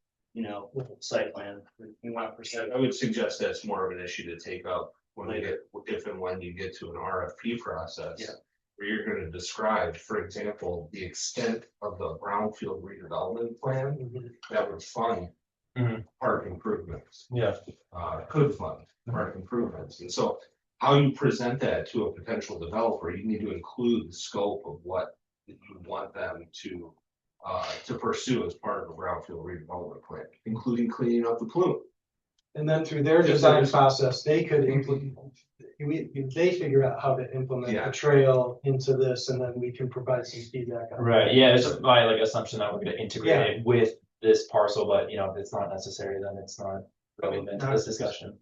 Speaker 9: site plan we want to pursue.
Speaker 8: I would suggest that's more of an issue to take up when we get, if and when you get to an RFP process.
Speaker 9: Yeah.
Speaker 8: Where you're going to describe, for example, the extent of the brownfield redevelopment plan that would fund park improvements.
Speaker 10: Yeah.
Speaker 8: Could fund park improvements. And so how you present that to a potential developer, you need to include the scope of what you want them to pursue as part of the brownfield redevelopment plan, including cleaning up the plume.
Speaker 3: And then through their design process, they could implement, they figure out how to implement a trail into this, and then we can provide some feedback.
Speaker 10: Right, yeah, it's just my assumption that we're gonna integrate it with this parcel, but if it's not necessary, then it's not really meant to this discussion.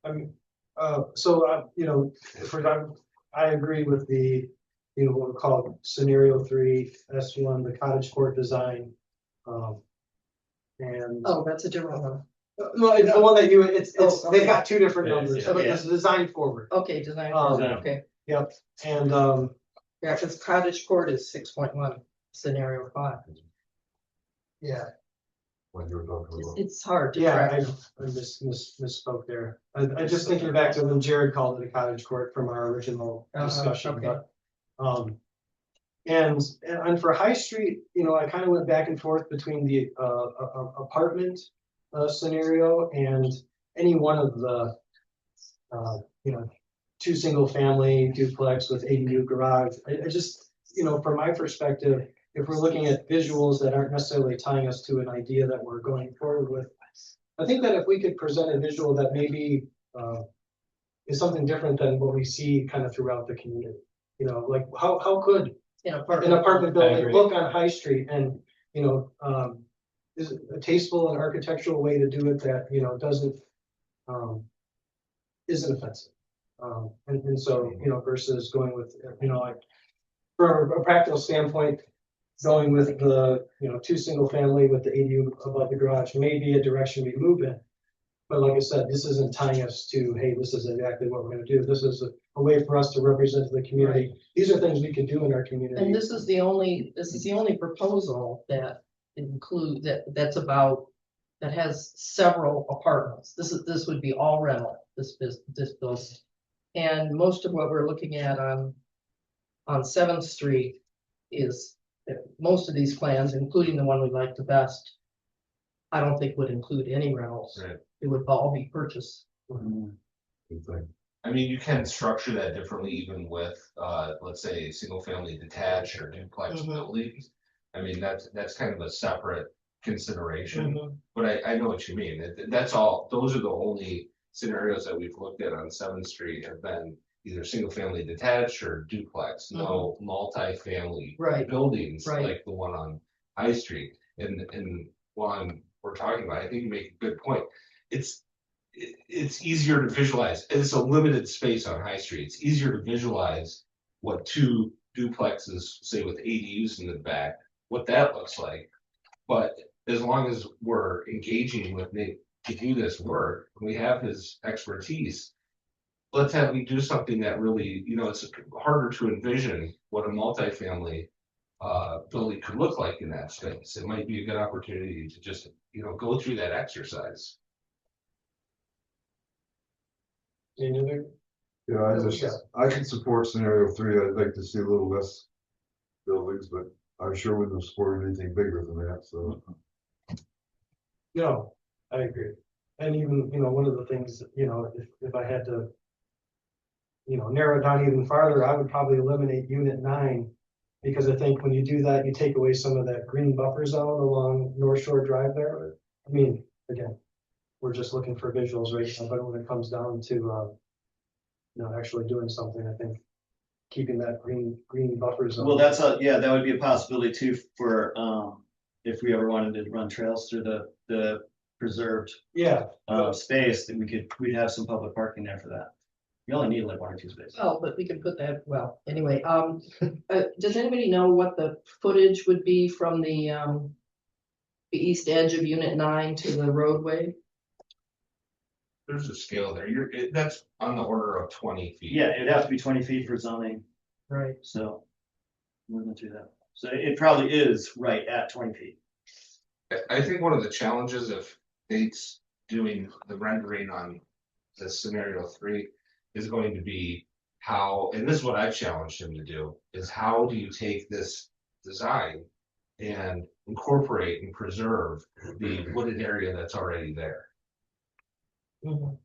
Speaker 3: I agree with the, what we call scenario 3, S1, the cottage court design. And.
Speaker 4: Oh, that's a different one.
Speaker 3: No, it's the one that
Speaker 4: Oh,
Speaker 3: they've got 2 different
Speaker 10: It is,
Speaker 3: numbers,
Speaker 10: yeah.
Speaker 3: but it's designed forward.
Speaker 4: Okay, design, okay.
Speaker 3: Yep, and,
Speaker 4: Yeah, because cottage court is 6.1, scenario 5.
Speaker 3: yeah,
Speaker 4: It's hard to
Speaker 3: yeah,
Speaker 4: track.
Speaker 3: I misspoke there. I just thinking back to when Jared called it a cottage court from our original discussion,
Speaker 4: okay.
Speaker 3: but, and for High Street, I kind of went back and forth between the, apartment scenario and any one of the, 2 single family duplex with ADU garage. I just, from my perspective, if we're looking at visuals that aren't necessarily tying us to an idea that we're going forward with, I think that if we could present a visual that maybe is something different than what we see kind of throughout the community. Like how could
Speaker 4: In
Speaker 3: an
Speaker 4: apartment.
Speaker 3: apartment
Speaker 10: I
Speaker 3: building
Speaker 10: agree.
Speaker 3: look on High Street, and is it a tasteful and architectural way to do it that doesn't isn't offensive, and so versus going with like from a practical standpoint, going with the 2 single family with the ADU above the garage may be a direction we move in, But like I said, this isn't tying us to, hey, this is exactly what we're gonna do. This is a way for us to represent the community. These are things we can do in our community.
Speaker 4: And this is the only proposal that that's about, that has several apartments. This would be all rental, this building. And most of what we're looking at on 7th Street is, most of these plans, including the one we like the best, I don't think would include any rentals.
Speaker 8: Right.
Speaker 4: It would all be purchased.
Speaker 8: I mean, you can structure that differently even with, let's say, single family detached or duplex
Speaker 4: Mhm.
Speaker 8: buildings. I mean, that's kind of a separate consideration,
Speaker 4: Mhm.
Speaker 8: but I know what you mean. That's all, those are the only scenarios that we've looked at on 7th Street have been either single family detached or duplex, no multi-family
Speaker 4: Right.
Speaker 8: buildings
Speaker 4: Right.
Speaker 8: like the one on High Street. And while we're talking about it, I think you make a good point. It's easier to visualize. It's a limited space on High Street. It's easier to visualize what two duplexes, say with ADUs in the back, what that looks like. But as long as we're engaging with Nate to do this work, we have his expertise. Let's have him do something that really, it's harder to envision what a multifamily building could look like in that space. It might be a good opportunity to just, go through that exercise.
Speaker 3: Any other?
Speaker 11: Yeah, I can support scenario 3. I'd like to see a little less buildings, but I'm sure we wouldn't support anything bigger than that, so.
Speaker 3: No, I agree. And even, one of the things, if I had to, narrow it down even farther, I would probably eliminate unit 9. Because I think when you do that, you take away some of that green buffer zone along North Shore Drive there. I mean, again, we're just looking for visuals right now, but when it comes down to, actually doing something, I think keeping that green buffer zone.
Speaker 9: Well, that would be a possibility too for, if we ever wanted to run trails through the preserved
Speaker 3: Yeah.
Speaker 9: space, that we'd have some public parking there for that. You only need like 1 or 2 spaces.
Speaker 4: Oh, but we can put that, well, anyway, does anybody know what the footage would be from the east edge of unit 9 to the roadway?
Speaker 8: There's a scale there. That's on the order of 20 feet.
Speaker 9: Yeah, it'd have to be 20 feet for zoning,
Speaker 4: Right.
Speaker 9: so we're gonna do that. So it probably is right at 20 feet.
Speaker 8: I think one of the challenges of Nate's doing the rendering on this scenario 3 is going to be how, and this is what I've challenged him to do, is how do you take this design and incorporate and preserve the wooded area that's already there?
Speaker 4: Mhm.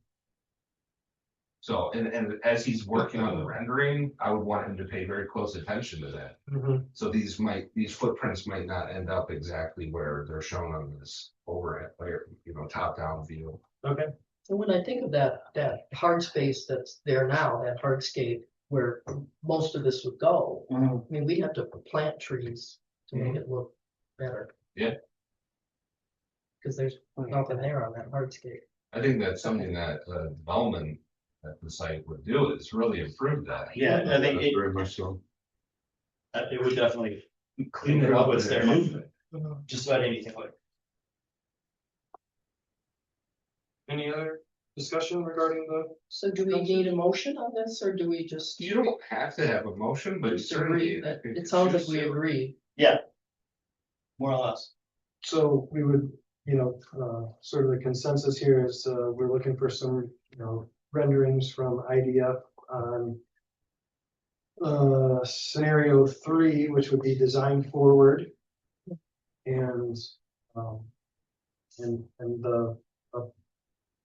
Speaker 8: So, and as he's working on the rendering, I would want him to pay very close attention to that.
Speaker 3: Mhm.
Speaker 8: So these footprints might not end up exactly where they're shown on this overhead, top-down view.
Speaker 3: Okay.
Speaker 4: And when I think of that hard space that's there now, that hardscape where most of this would go, I mean, we have to plant trees to make it look better.
Speaker 8: Yeah.
Speaker 4: Because there's nothing there on that hardscape.
Speaker 8: I think that's something that development at the site would do, is really improve that.
Speaker 9: Yeah, I think
Speaker 11: That's very much so.
Speaker 9: it would definitely clean it up what's there, just about anything would.
Speaker 3: Any other discussion regarding the?
Speaker 4: So do we need a motion on this, or do we just?
Speaker 8: You don't have to have a motion, but
Speaker 4: Just
Speaker 8: certainly.
Speaker 4: agree that, it sounds like we agree.
Speaker 9: Yeah. More or less.
Speaker 3: So we would, sort of the consensus here is, we're looking for some, renderings from IDF on scenario 3, which would be design forward. And the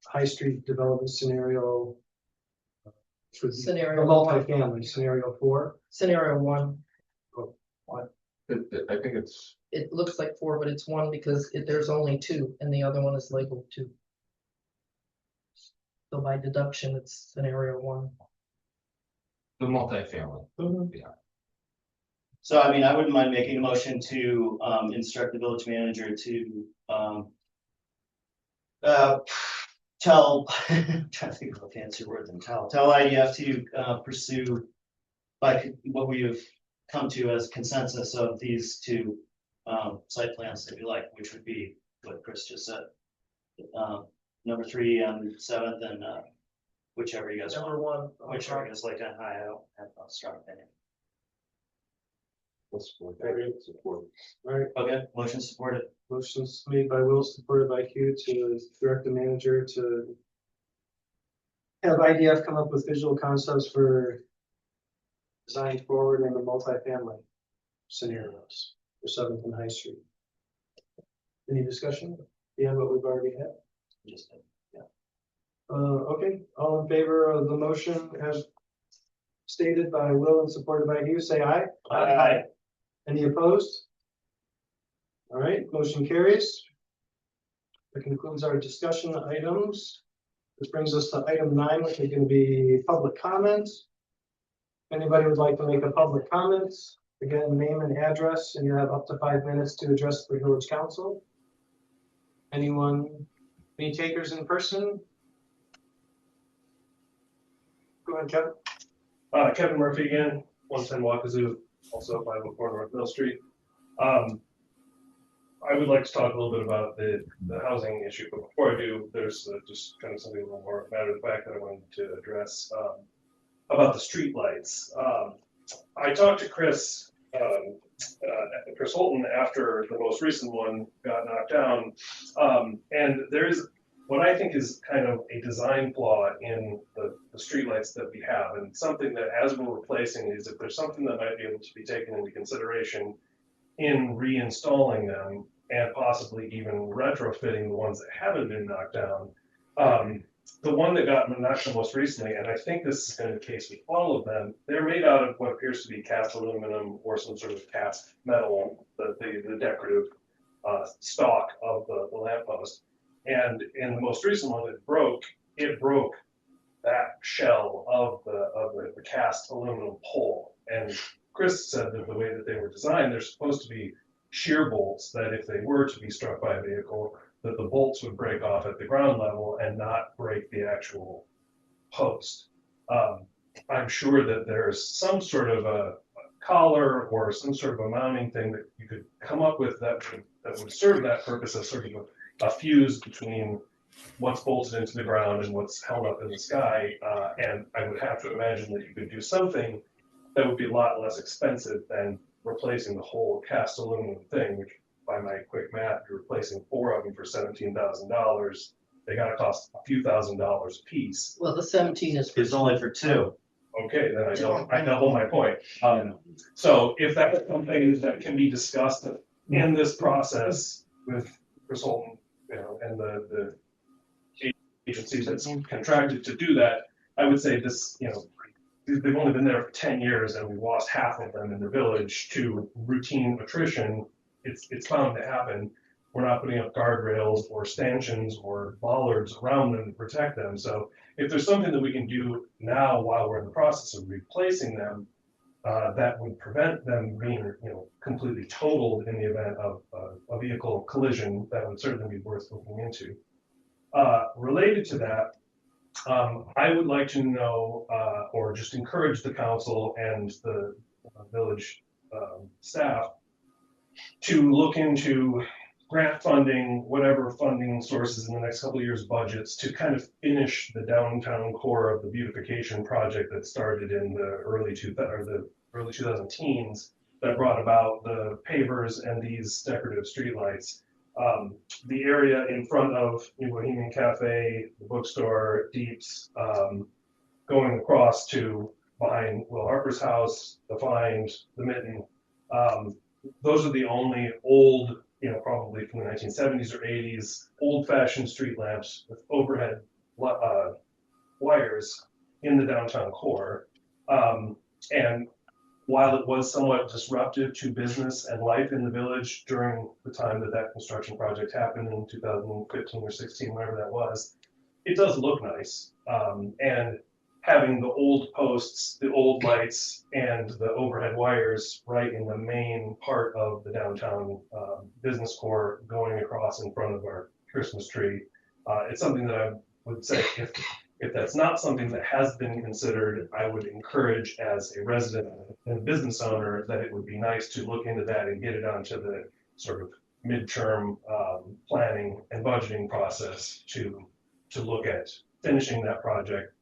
Speaker 3: High Street development scenario. Which would be
Speaker 4: Scenario
Speaker 3: the multifamily, scenario 4.
Speaker 4: Scenario 1,
Speaker 8: I think it's,
Speaker 4: it looks like 4, but it's 1 because there's only 2 and the other one is labeled 2. So by deduction, it's scenario 1.
Speaker 8: the multifamily.
Speaker 9: So I mean, I wouldn't mind making a motion to instruct the village manager to tell, I'm trying to think of a fancier word than tell IDF to pursue by what we have come to as consensus of these 2 site plans that we like, which would be what Chris just said. number 3 on 7th, and whichever you guys want.
Speaker 3: Number one.
Speaker 9: Whichever you guys like, I don't have a strong opinion.
Speaker 11: Let's support that. Support.
Speaker 3: All right,
Speaker 9: Okay, motion supported.
Speaker 3: motion's made by Will, supported by Hugh to direct the manager to have IDF come up with visual concepts for design forward in the multifamily scenarios for 7th and High Street. Any discussion beyond what we've already had?
Speaker 9: Just
Speaker 3: Okay, all in favor of the motion as stated by Will and supported by Hugh, say aye.
Speaker 9: Aye.
Speaker 3: Any opposed? All right, motion carries. That concludes our discussion items. This brings us to item 9, which is going to be public comments. If anybody would like to make a public comment, again, name and address, and you have up to 5 minutes to address the village council. Anyone, any takers in person? Go ahead, Kevin.
Speaker 5: Kevin Murphy again, 110 Wakazoo, also 504 North Mill Street. I would like to talk a little bit about the housing issue, but before I do, there's just kind of something a little more matter of fact that I wanted to address about the street lights. I talked to Chris Holton after the most recent one got knocked down, and there's what I think is kind of a design flaw in the streetlights that we have, and something that as we're replacing these, if there's something that might be able to be taken into consideration in reinstalling them and possibly even retrofitting the ones that haven't been knocked down. The one that got knocked down most recently, and I think this is going to be the case with all of them, they're made out of what appears to be cast aluminum or some sort of cast metal, the decorative stock of the lamppost. And in the most recent one, it broke that shell of the cast aluminum pole. And Chris said that the way that they were designed, they're supposed to be shear bolts that if they were to be struck by a vehicle, that the bolts would break off at the ground level and not break the actual post. I'm sure that there's some sort of a collar or some sort of a mounting thing that you could come up with that would serve that purpose as sort of a fuse between what's bolted into the ground and what's held up in the sky. And I would have to imagine that you could do something that would be a lot less expensive than replacing the whole cast aluminum thing, which by my quick math, you're replacing 4 of them for $17,000. They gotta cost a few $1,000s a piece.
Speaker 4: Well, the 17 is.
Speaker 9: It's only for 2.
Speaker 5: Okay, then I double my point. So if that's something that can be discussed in this process with Chris Holton, and the agency that's contracted to do that, I would say this, they've only been there for 10 years and we've lost half of them in the village to routine attrition. It's bound to happen. We're not putting up guardrails or stanchions or bollards around them to protect them. So if there's something that we can do now while we're in the process of replacing them, that would prevent them being, completely totaled in the event of a vehicle collision, that would certainly be worth looking into. Related to that, I would like to know, or just encourage the council and the village staff to look into grant funding, whatever funding sources in the next couple of years' budgets to kind of finish the downtown core of the beautification project that started in the early 2010s that brought about the pavers and these decorative streetlights. The area in front of New Bohemian Cafe, the bookstore, Deeps, going across to behind Will Harper's house, the Find, the Mitten. Those are the only old, probably from the 1970s or 80s, old-fashioned street lamps with overhead wires in the downtown core. And while it was somewhat disruptive to business and life in the village during the time that construction project happened in 2015 or 16, whatever that was, it does look nice. And having the old posts, the old lights, and the overhead wires right in the main part of the downtown business core going across in front of our Christmas tree, it's something that I would say if that's not something that has been considered, I would encourage as a resident and a business owner that it would be nice to look into that and get it onto the sort of midterm planning and budgeting process to to look at finishing that project.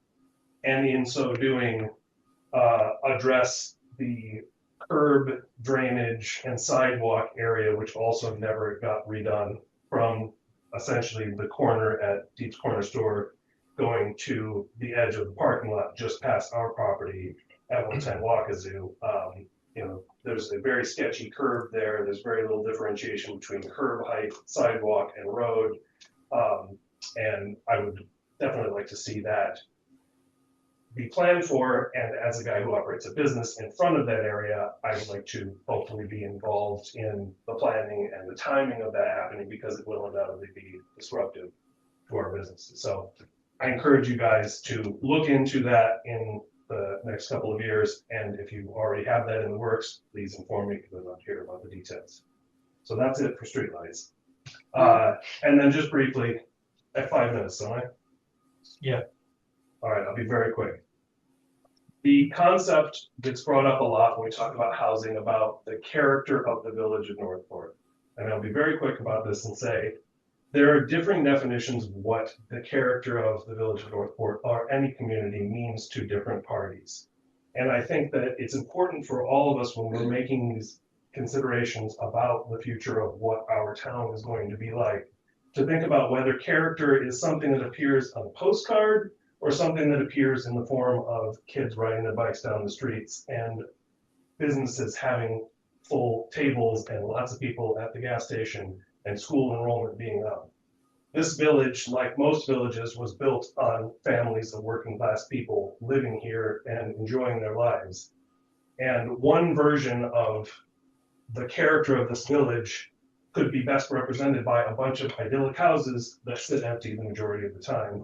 Speaker 5: And in so doing, address the curb drainage and sidewalk area, which also never got redone from essentially the corner at Deep's Corner Store going to the edge of the parking lot just past our property at 110 Wackazoo. You know, there's a very sketchy curve there. There's very little differentiation between curb height, sidewalk, and road. And I would definitely like to see that be planned for. And as a guy who operates a business in front of that area, I would like to hopefully be involved in the planning and the timing of that happening, because it will undoubtedly be disruptive to our businesses. So I encourage you guys to look into that in the next couple of years. And if you already have that in the works, please inform me, because I'd love to hear about the details. So that's it for streetlights. And then just briefly, at 5 minutes, don't I?
Speaker 10: Yeah.
Speaker 5: All right, I'll be very quick. The concept that's brought up a lot when we talk about housing, about the character of the village of Northport. And I'll be very quick about this and say, there are differing definitions of what the character of the village of Northport or any community means to different parties. And I think that it's important for all of us, when we're making these considerations about the future of what our town is going to be like, to think about whether character is something that appears on a postcard or something that appears in the form of kids riding their bikes down the streets and businesses having full tables and lots of people at the gas station and school enrollment being up. This village, like most villages, was built on families of working class people living here and enjoying their lives. And one version of the character of this village could be best represented by a bunch of idyllic houses that sit empty the majority of the time.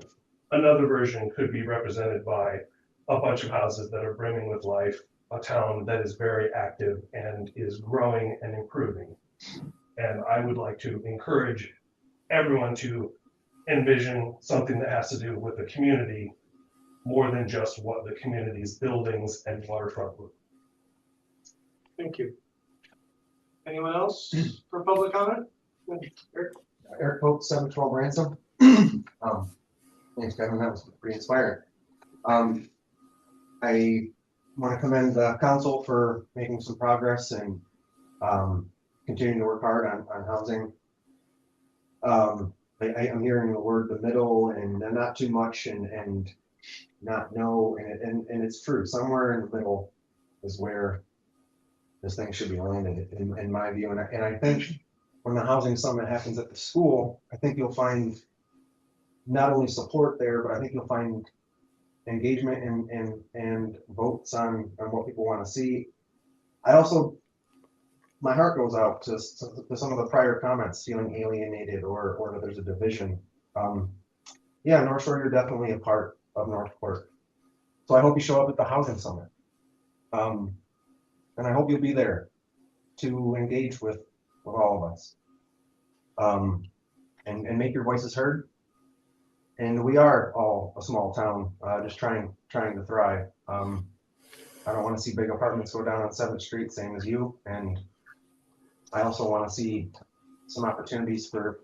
Speaker 5: Another version could be represented by a bunch of houses that are brimming with life, a town that is very active and is growing and improving. And I would like to encourage everyone to envision something that has to do with the community more than just what the community's buildings and waterfront look.
Speaker 3: Thank you. Anyone else for public comment?
Speaker 1: Eric Pope, 712 Ransom. Thanks, Kevin. That was pretty inspiring. I want to commend the council for making some progress and continuing to work hard on housing. I'm hearing the word the middle and not too much and not no, and it's true. Somewhere in the middle is where this thing should be landed, in my view. And I think when the housing summit happens at the school, I think you'll find not only support there, but I think you'll find engagement and votes on what people want to see. I also, my heart goes out to some of the prior comments, feeling alienated or that there's a division. Yeah, North Shore, you're definitely a part of Northport. So I hope you show up at the housing summit. And I hope you'll be there to engage with all of us. And make your voices heard. And we are all a small town, just trying to thrive. I don't want to see big apartments go down on 7th Street, same as you. And I also want to see some opportunities for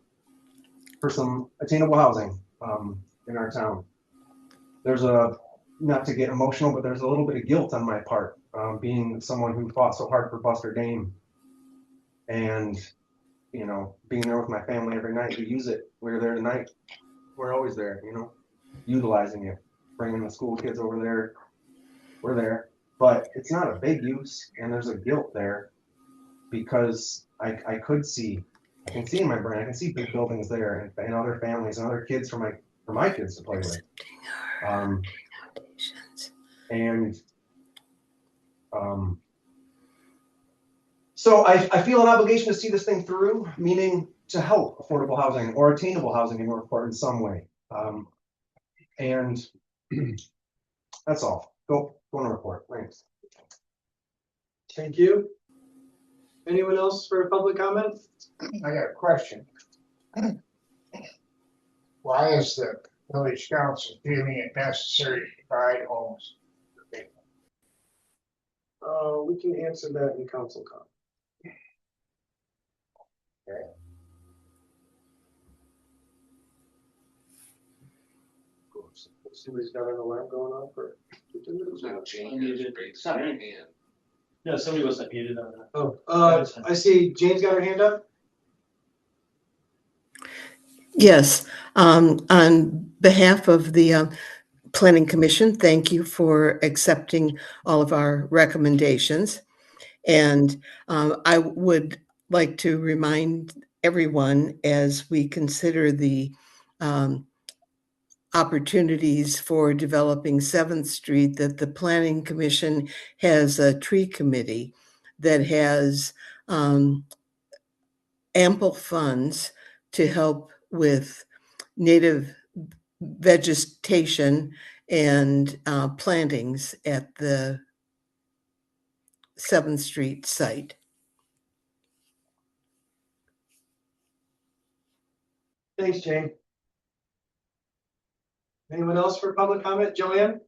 Speaker 1: some attainable housing in our town. There's not to get emotional, but there's a little bit of guilt on my part, being someone who fought so hard for Buster Dame, and you know, being there with my family every night. We use it. We're there tonight. We're always there, you know, utilizing it, bringing the school kids over there. We're there, but it's not a big use, and there's a guilt there because I can see in my brain, I can see big buildings there and other families and other kids for my kids to play with. So I feel an obligation to see this thing through, meaning to help affordable housing or attainable housing in Northport in some way. And that's all. Go Northport. Thanks.
Speaker 3: Thank you. Anyone else for a public comment?
Speaker 12: I got a question. Why is the village council feeling it necessary to provide homes for people?
Speaker 3: We can answer that in council comment. Somebody's got an alarm going on for.
Speaker 2: Sorry.
Speaker 9: No, somebody wasn't muted on that.
Speaker 3: Oh, I see Jane's got her hand up.
Speaker 13: Yes, on behalf of the Planning Commission, thank you for accepting all of our recommendations. And I would like to remind everyone as we consider the opportunities for developing 7th Street that the Planning Commission has a tree committee that has ample funds to help with native vegetation and plantings at the 7th Street site.
Speaker 3: Thanks, Jane. Anyone else for public comment? Joanne?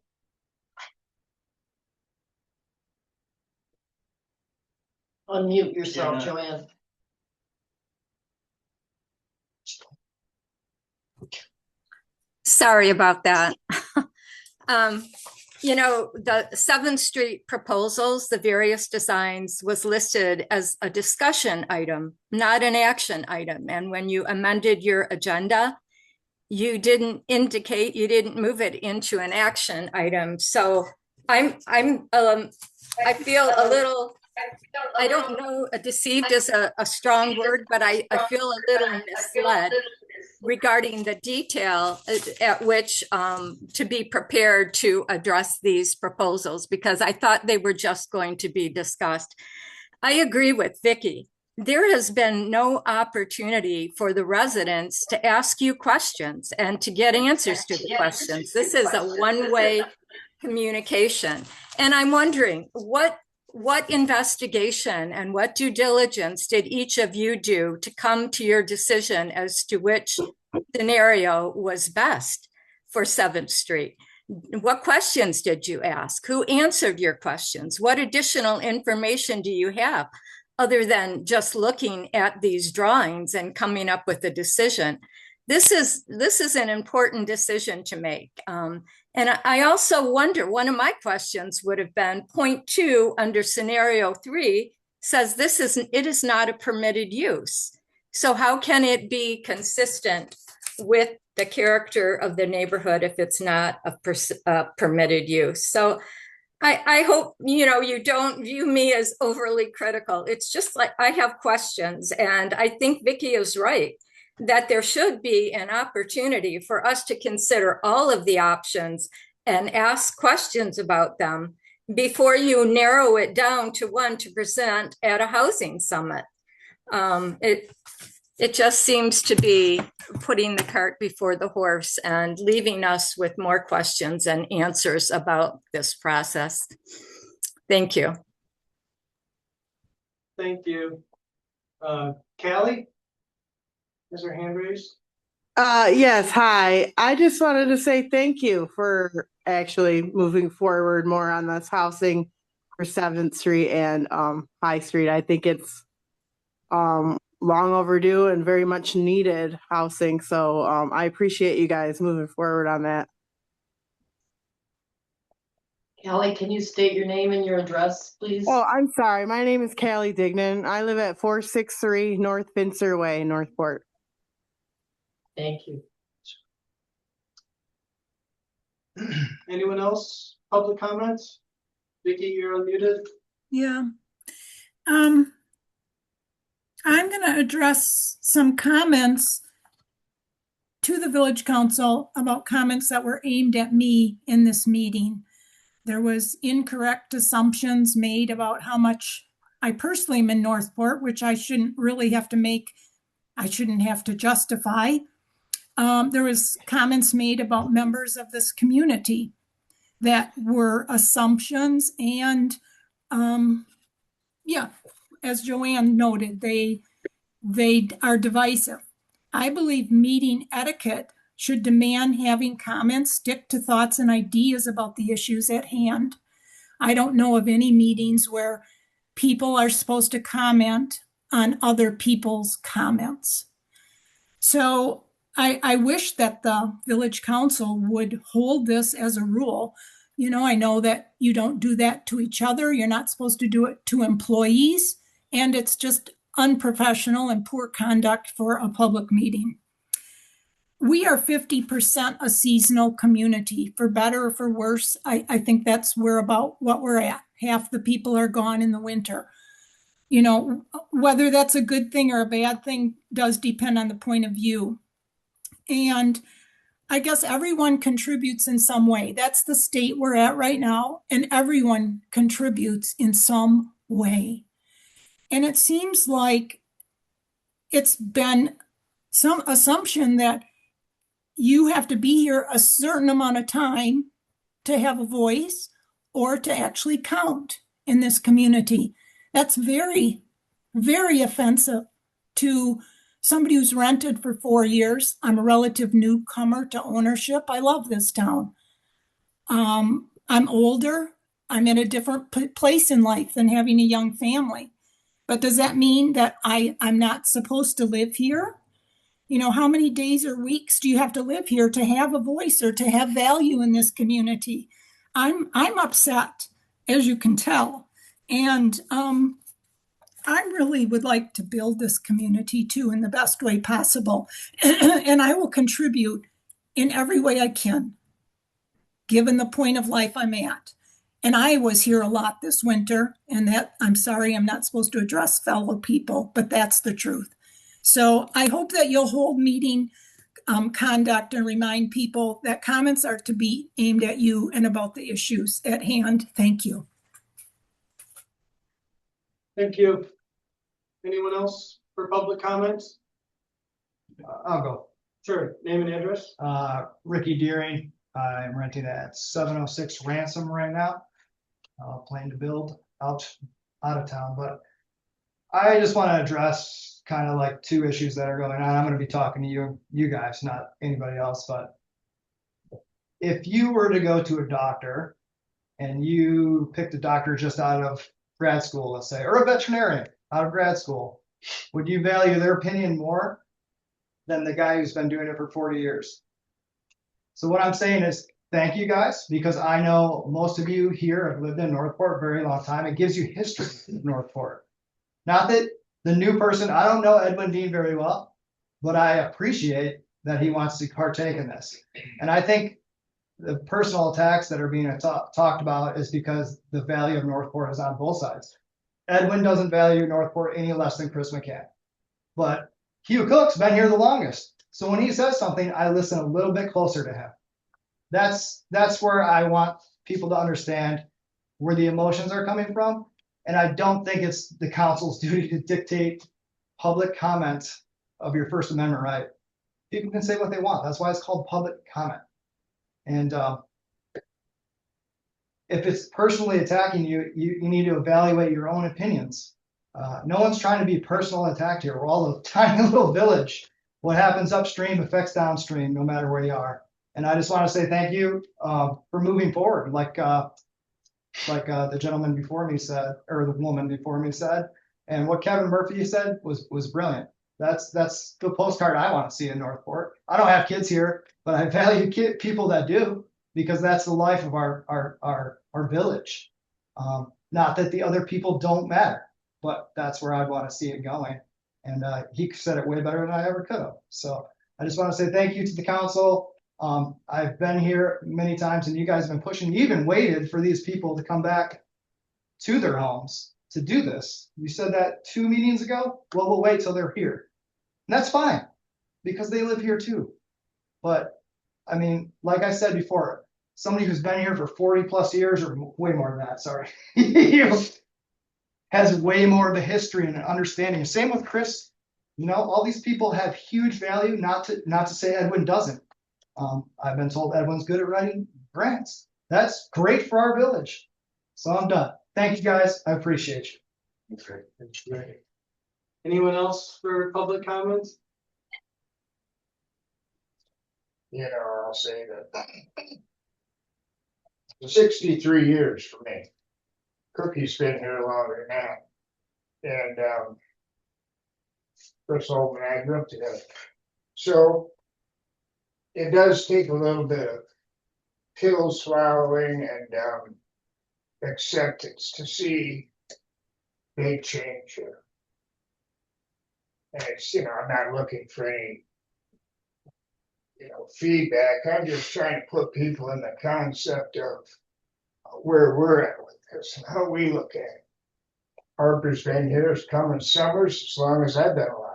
Speaker 4: Unmute yourself,
Speaker 9: Yeah.
Speaker 4: Joanne.
Speaker 7: Sorry about that. You know, the 7th Street proposals, the various designs was listed as a discussion item, not an action item. And when you amended your agenda, you didn't indicate, you didn't move it into an action item. So I feel a little, I don't know, deceived is a strong word, but I feel a little misled regarding the detail at which to be prepared to address these proposals, because I thought they were just going to be discussed. I agree with Vicki. There has been no opportunity for the residents to ask you questions and to get answers to the questions. This is a one-way communication. And I'm wondering, what investigation and what due diligence did each of you do to come to your decision as to which scenario was best for 7th Street? What questions did you ask? Who answered your questions? What additional information do you have other than just looking at these drawings and coming up with a decision? This is an important decision to make. And I also wonder, one of my questions would have been, point 2 under scenario 3 says it is not a permitted use. So how can it be consistent with the character of the neighborhood if it's not a permitted use? So I hope, you don't view me as overly critical. It's just like I have questions, and I think Vicki is right that there should be an opportunity for us to consider all of the options and ask questions about them before you narrow it down to one to present at a housing summit. It just seems to be putting the cart before the horse and leaving us with more questions and answers about this process. Thank you.
Speaker 3: Thank you. Callie? Is her hand raised?
Speaker 14: Yes, hi. I just wanted to say thank you for actually moving forward more on this housing for 7th Street and High Street. I think it's long overdue and very much needed housing. So I appreciate you guys moving forward on that.
Speaker 4: Callie, can you state your name and your address, please?
Speaker 14: Oh, I'm sorry. My name is Callie Dignan. I live at 463 North Pincer Way, Northport.
Speaker 4: Thank you.
Speaker 3: Anyone else? Public comments? Vicki, you're unmuted.
Speaker 6: Yeah. I'm going to address some comments to the village council about comments that were aimed at me in this meeting. There was incorrect assumptions made about how much I personally am in Northport, which I shouldn't really have to make. I shouldn't have to justify. There was comments made about members of this community that were assumptions, and as Joanne noted, they are divisive. I believe meeting etiquette should demand having comments stick to thoughts and ideas about the issues at hand. I don't know of any meetings where people are supposed to comment on other people's comments. So I wish that the village council would hold this as a rule. You know, I know that you don't do that to each other. You're not supposed to do it to employees. And it's just unprofessional and poor conduct for a public meeting. We are 50% a seasonal community, for better or for worse. I think that's about what we're at. Half the people are gone in the winter. You know, whether that's a good thing or a bad thing does depend on the point of view. And I guess everyone contributes in some way. That's the state we're at right now, and everyone contributes in some way. And it seems like it's been some assumption that you have to be here a certain amount of time to have a voice or to actually count in this community. That's very, very offensive to somebody who's rented for 4 years. I'm a relative newcomer to ownership. I love this town. I'm older. I'm in a different place in life than having a young family. But does that mean that I'm not supposed to live here? You know, how many days or weeks do you have to live here to have a voice or to have value in this community? I'm upset, as you can tell. And I really would like to build this community too in the best way possible. And I will contribute in every way I can, given the point of life I'm at. And I was here a lot this winter, and that I'm sorry I'm not supposed to address fellow people, but that's the truth. So I hope that you'll hold meeting conduct and remind people that comments are to be aimed at you and about the issues at hand. Thank you.
Speaker 3: Thank you. Anyone else for public comments?
Speaker 15: I'll go.
Speaker 3: Sure, name and address.
Speaker 15: Ricky Deering. I'm renting at 706 Ransom right now. Planning to build out of town, but I just want to address kind of like two issues that are going on. I'm going to be talking to you guys, not anybody else, but if you were to go to a doctor and you picked a doctor just out of grad school, let's say, or a veterinarian out of grad school, would you value their opinion more than the guy who's been doing it for 40 years? So what I'm saying is thank you guys, because I know most of you here have lived in Northport a very long time. It gives you history of Northport. Not that the new person, I don't know Edwin Dean very well, but I appreciate that he wants to partake in this. And I think the personal attacks that are being talked about is because the value of Northport is on both sides. Edwin doesn't value Northport any less than Chris McCann. But Hugh Cook's been here the longest. So when he says something, I listen a little bit closer to him. That's where I want people to understand where the emotions are coming from. And I don't think it's the council's duty to dictate public comment of your First Amendment right. People can say what they want. That's why it's called public comment. And if it's personally attacking you, you need to evaluate your own opinions. No one's trying to be personal attacked here. We're all a tiny little village. What happens upstream affects downstream, no matter where you are. And I just want to say thank you for moving forward, like the gentleman before me said, or the woman before me said, and what Kevin Murphy said was brilliant. That's the postcard I want to see in Northport. I don't have kids here, but I value people that do, because that's the life of our village. Not that the other people don't matter, but that's where I want to see it going. And he said it way better than I ever could have. So I just want to say thank you to the council. I've been here many times, and you guys have been pushing. You even waited for these people to come back to their homes to do this. You said that 2 meetings ago. Well, we'll wait till they're here. And that's fine, because they live here too. But I mean, like I said before, somebody who's been here for 40 plus years, or way more than that, sorry, has way more of a history and an understanding. Same with Chris. You know, all these people have huge value, not to say Edwin doesn't. I've been told Edwin's good at writing grants. That's great for our village. So I'm done. Thank you guys. I appreciate you.
Speaker 3: That's great. That's great. Anyone else for public comments?
Speaker 12: You know, I'll say that 63 years for me. Cookie's been here longer than that. And Chris Oldman and I grew up together. So it does take a little bit of pill swallowing and, acceptance to see big change here. And it's, I'm not looking for any, feedback. I'm just trying to put people in the concept of where we're at with this and how we look at it. Harper's been here, it's coming summers as long as I've been alive.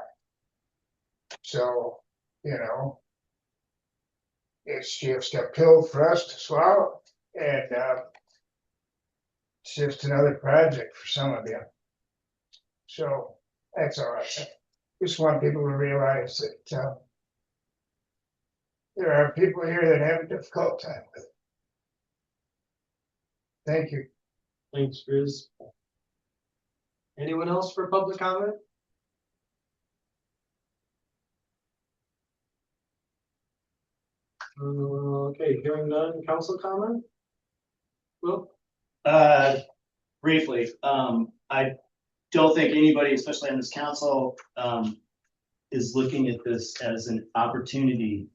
Speaker 12: So, it's just a pill for us to swallow. And it's just another project for some of you. So that's all right. Just want people to realize that there are people here that have a difficult time with it. Thank you.
Speaker 3: Thanks, Chris. Anyone else for public comment? Okay, hearing none, council comment? Well,
Speaker 9: Briefly, I don't think anybody, especially on this council, is looking at this as an opportunity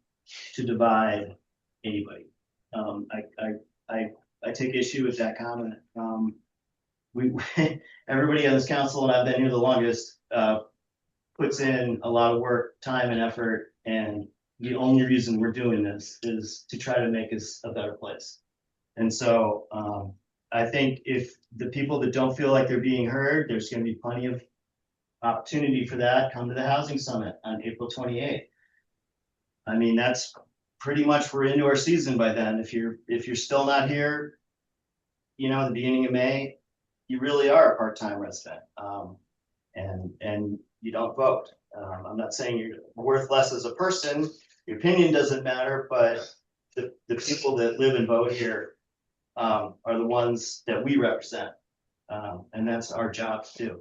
Speaker 9: to divide anybody. I take issue with that comment. We everybody on this council, and I've been here the longest, puts in a lot of work, time, and effort, and the only reason we're doing this is to try to make us a better place. And so I think if the people that don't feel like they're being heard, there's going to be plenty of opportunity for that. Come to the housing summit on April 28th. I mean, that's pretty much, we're into our season by then. If you're still not here, at the beginning of May, you really are a part-time resident, and you don't vote. I'm not saying you're worth less as a person. Your opinion doesn't matter, but the people that live and vote here are the ones that we represent, and that's our job to do.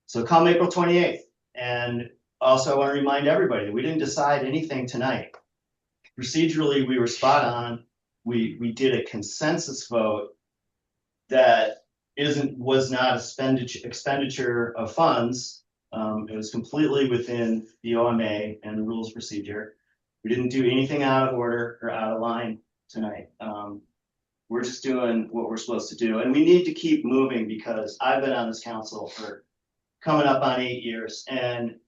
Speaker 9: So come April 28th. And also I want to remind everybody that we didn't decide anything tonight. Procedurally, we were spot on. We did a consensus vote that was not expenditure of funds. It was completely within the OMA and the rules of procedure. We didn't do anything out of order or out of line tonight. We're just doing what we're supposed to do. And we need to keep moving because I've been on this council for coming up on 8 years. And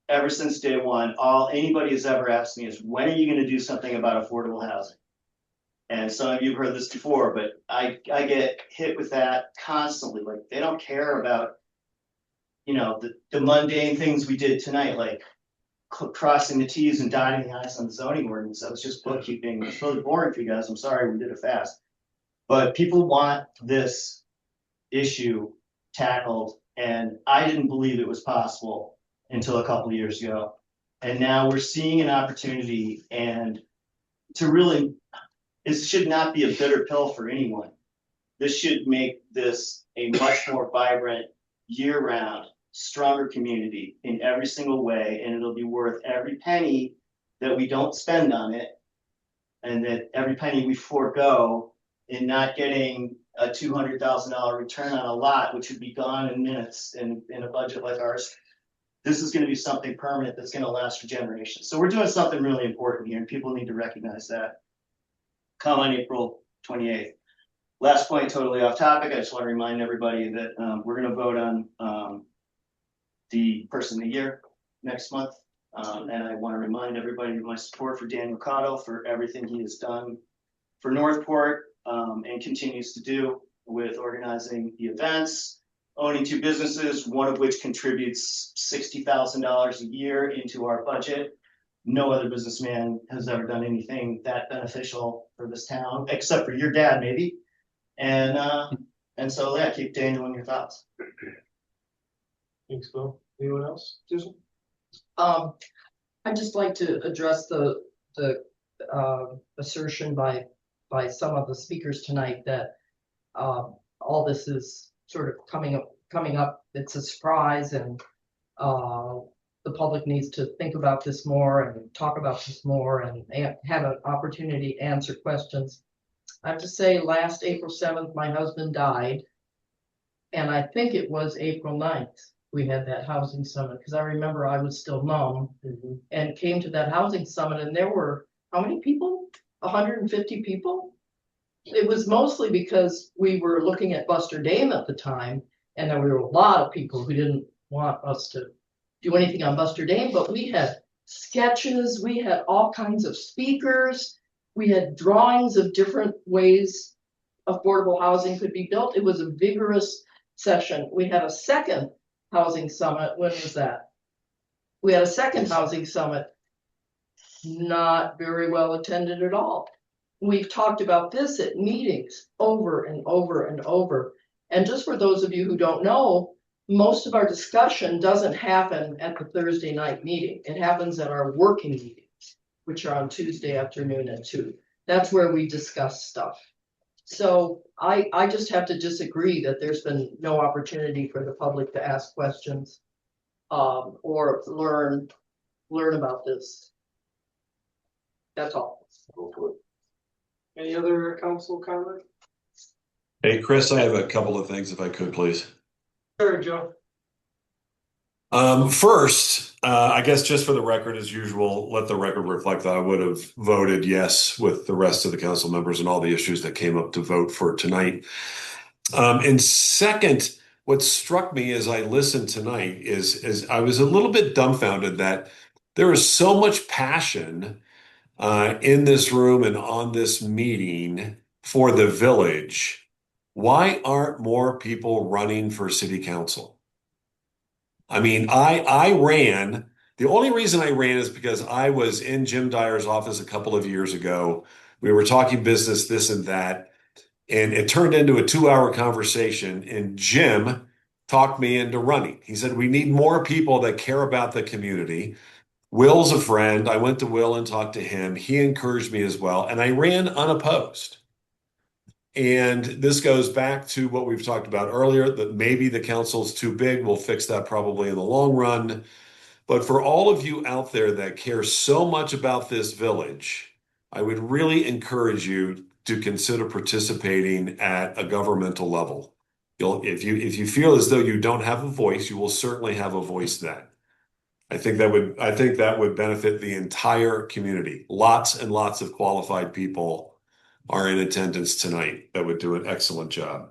Speaker 9: ever since day one, all anybody has ever asked me is, when are you going to do something about affordable housing? And some of you have heard this before, but I get hit with that constantly. Like, they don't care about, the mundane things we did tonight, like crossing the T's and dotting the I's on the zoning ordinance. That was just bookkeeping. It's really boring for you guys. I'm sorry, we did it fast. But people want this issue tackled, and I didn't believe it was possible until a couple of years ago. And now we're seeing an opportunity, and to really, it should not be a bitter pill for anyone. This should make this a much more vibrant, year-round, stronger community in every single way, and it'll be worth every penny that we don't spend on it, and that every penny we forego in not getting a $200,000 return on a lot, which would be gone in minutes in a budget like ours. This is going to be something permanent that's going to last for generations. So we're doing something really important here, and people need to recognize that. Come on April 28th. Last point, totally off topic. I just want to remind everybody that we're going to vote on the person of the year next month. And I want to remind everybody of my support for Daniel Cotto for everything he has done for Northport and continues to do with organizing the events, owning 2 businesses, one of which contributes $60,000 a year into our budget. No other businessman has ever done anything that beneficial for this town, except for your dad, maybe. And so, yeah, keep Daniel in your thoughts.
Speaker 3: Thanks, Bill. Anyone else? Susan?
Speaker 4: I'd just like to address the assertion by some of the speakers tonight that all this is sort of coming up. It's a surprise, and the public needs to think about this more and talk about this more and have an opportunity to answer questions. I have to say, last April 7th, my husband died, and I think it was April 9th. We had that housing summit, because I remember I was still numb and came to that housing summit, and there were how many people? 150 people? It was mostly because we were looking at Buster Dam at the time, and there were a lot of people who didn't want us to do anything on Buster Dam, but we had sketches, we had all kinds of speakers, we had drawings of different ways affordable housing could be built. It was a vigorous session. We had a second housing summit. When was that? We had a second housing summit, not very well attended at all. We've talked about this at meetings over and over and over. And just for those of you who don't know, most of our discussion doesn't happen at the Thursday night meeting. It happens at our working meetings, which are on Tuesday afternoon at 2. That's where we discuss stuff. So I just have to disagree that there's been no opportunity for the public to ask questions or learn about this. That's all.
Speaker 3: Any other council comment?
Speaker 16: Hey, Chris, I have a couple of things if I could, please.
Speaker 3: Sure, Joe.
Speaker 16: First, I guess just for the record, as usual, let the record reflect that I would have voted yes with the rest of the council members and all the issues that came up to vote for tonight. And second, what struck me as I listened tonight is I was a little bit dumbfounded that there is so much passion in this room and on this meeting for the village. Why aren't more people running for city council? I mean, I ran. The only reason I ran is because I was in Jim Dyer's office a couple of years ago. We were talking business, this and that, and it turned into a 2-hour conversation. And Jim talked me into running. He said, we need more people that care about the community. Will's a friend. I went to Will and talked to him. He encouraged me as well. And I ran unopposed. And this goes back to what we've talked about earlier, that maybe the council's too big. We'll fix that probably in the long run. But for all of you out there that care so much about this village, I would really encourage you to consider participating at a governmental level. If you feel as though you don't have a voice, you will certainly have a voice then. I think that would benefit the entire community. Lots and lots of qualified people are in attendance tonight that would do an excellent job.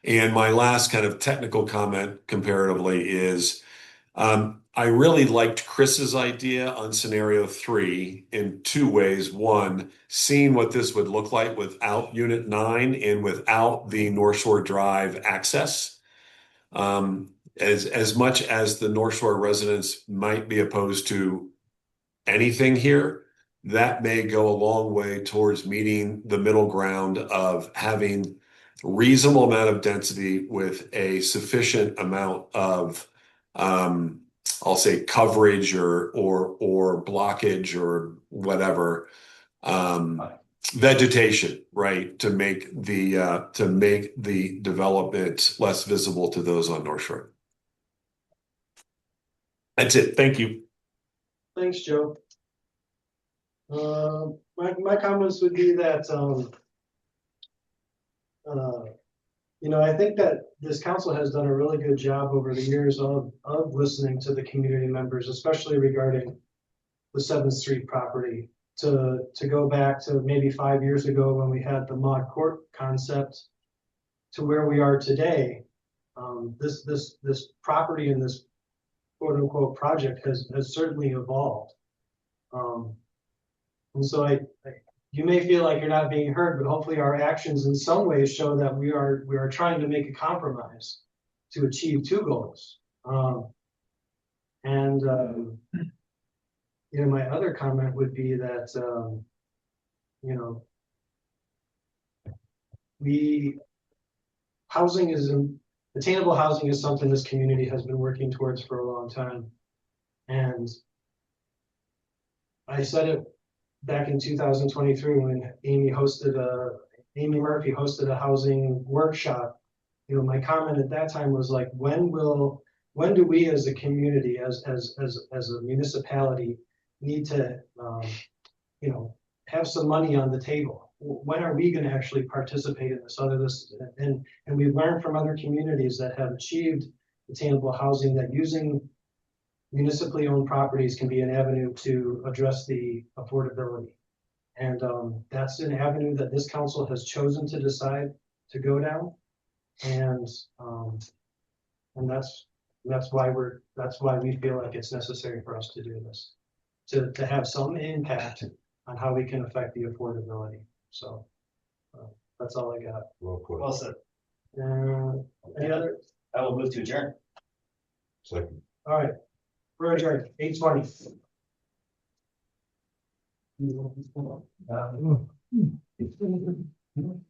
Speaker 16: And my last kind of technical comment comparatively is I really liked Chris's idea on scenario 3 in 2 ways. One, seeing what this would look like without Unit 9 and without the North Shore Drive access. As much as the North Shore residents might be opposed to anything here, that may go a long way towards meeting the middle ground of having reasonable amount of density with a sufficient amount of, I'll say coverage or blockage or whatever, vegetation, right, to make the development less visible to those on North Shore. That's it. Thank you.
Speaker 3: Thanks, Joe. My comments would be that, I think that this council has done a really good job over the years of listening to the community members, especially regarding the 7th Street property. To go back to maybe 5 years ago when we had the mod court concept to where we are today, this property and this quote unquote project has certainly evolved. And so you may feel like you're not being heard, but hopefully our actions in some ways show that we are trying to make a compromise to achieve 2 goals. My other comment would be that, attainable housing is something this community has been working towards for a long time. And I said it back in 2023 when Amy Murphy hosted a housing workshop. My comment at that time was like, when do we as a community, as a municipality, need to have some money on the table? When are we going to actually participate in this? And we've learned from other communities that have achieved attainable housing that using municipally owned properties can be an avenue to address the affordability. And that's an avenue that this council has chosen to decide to go down. And that's why we feel like it's necessary for us to do this. To have some impact on how we can affect the affordability. So that's all I got.
Speaker 11: Well put.
Speaker 9: Well said.
Speaker 3: Any other?
Speaker 9: I will move to adjourn.
Speaker 11: Second.
Speaker 3: All right, we're adjourned, 8:20.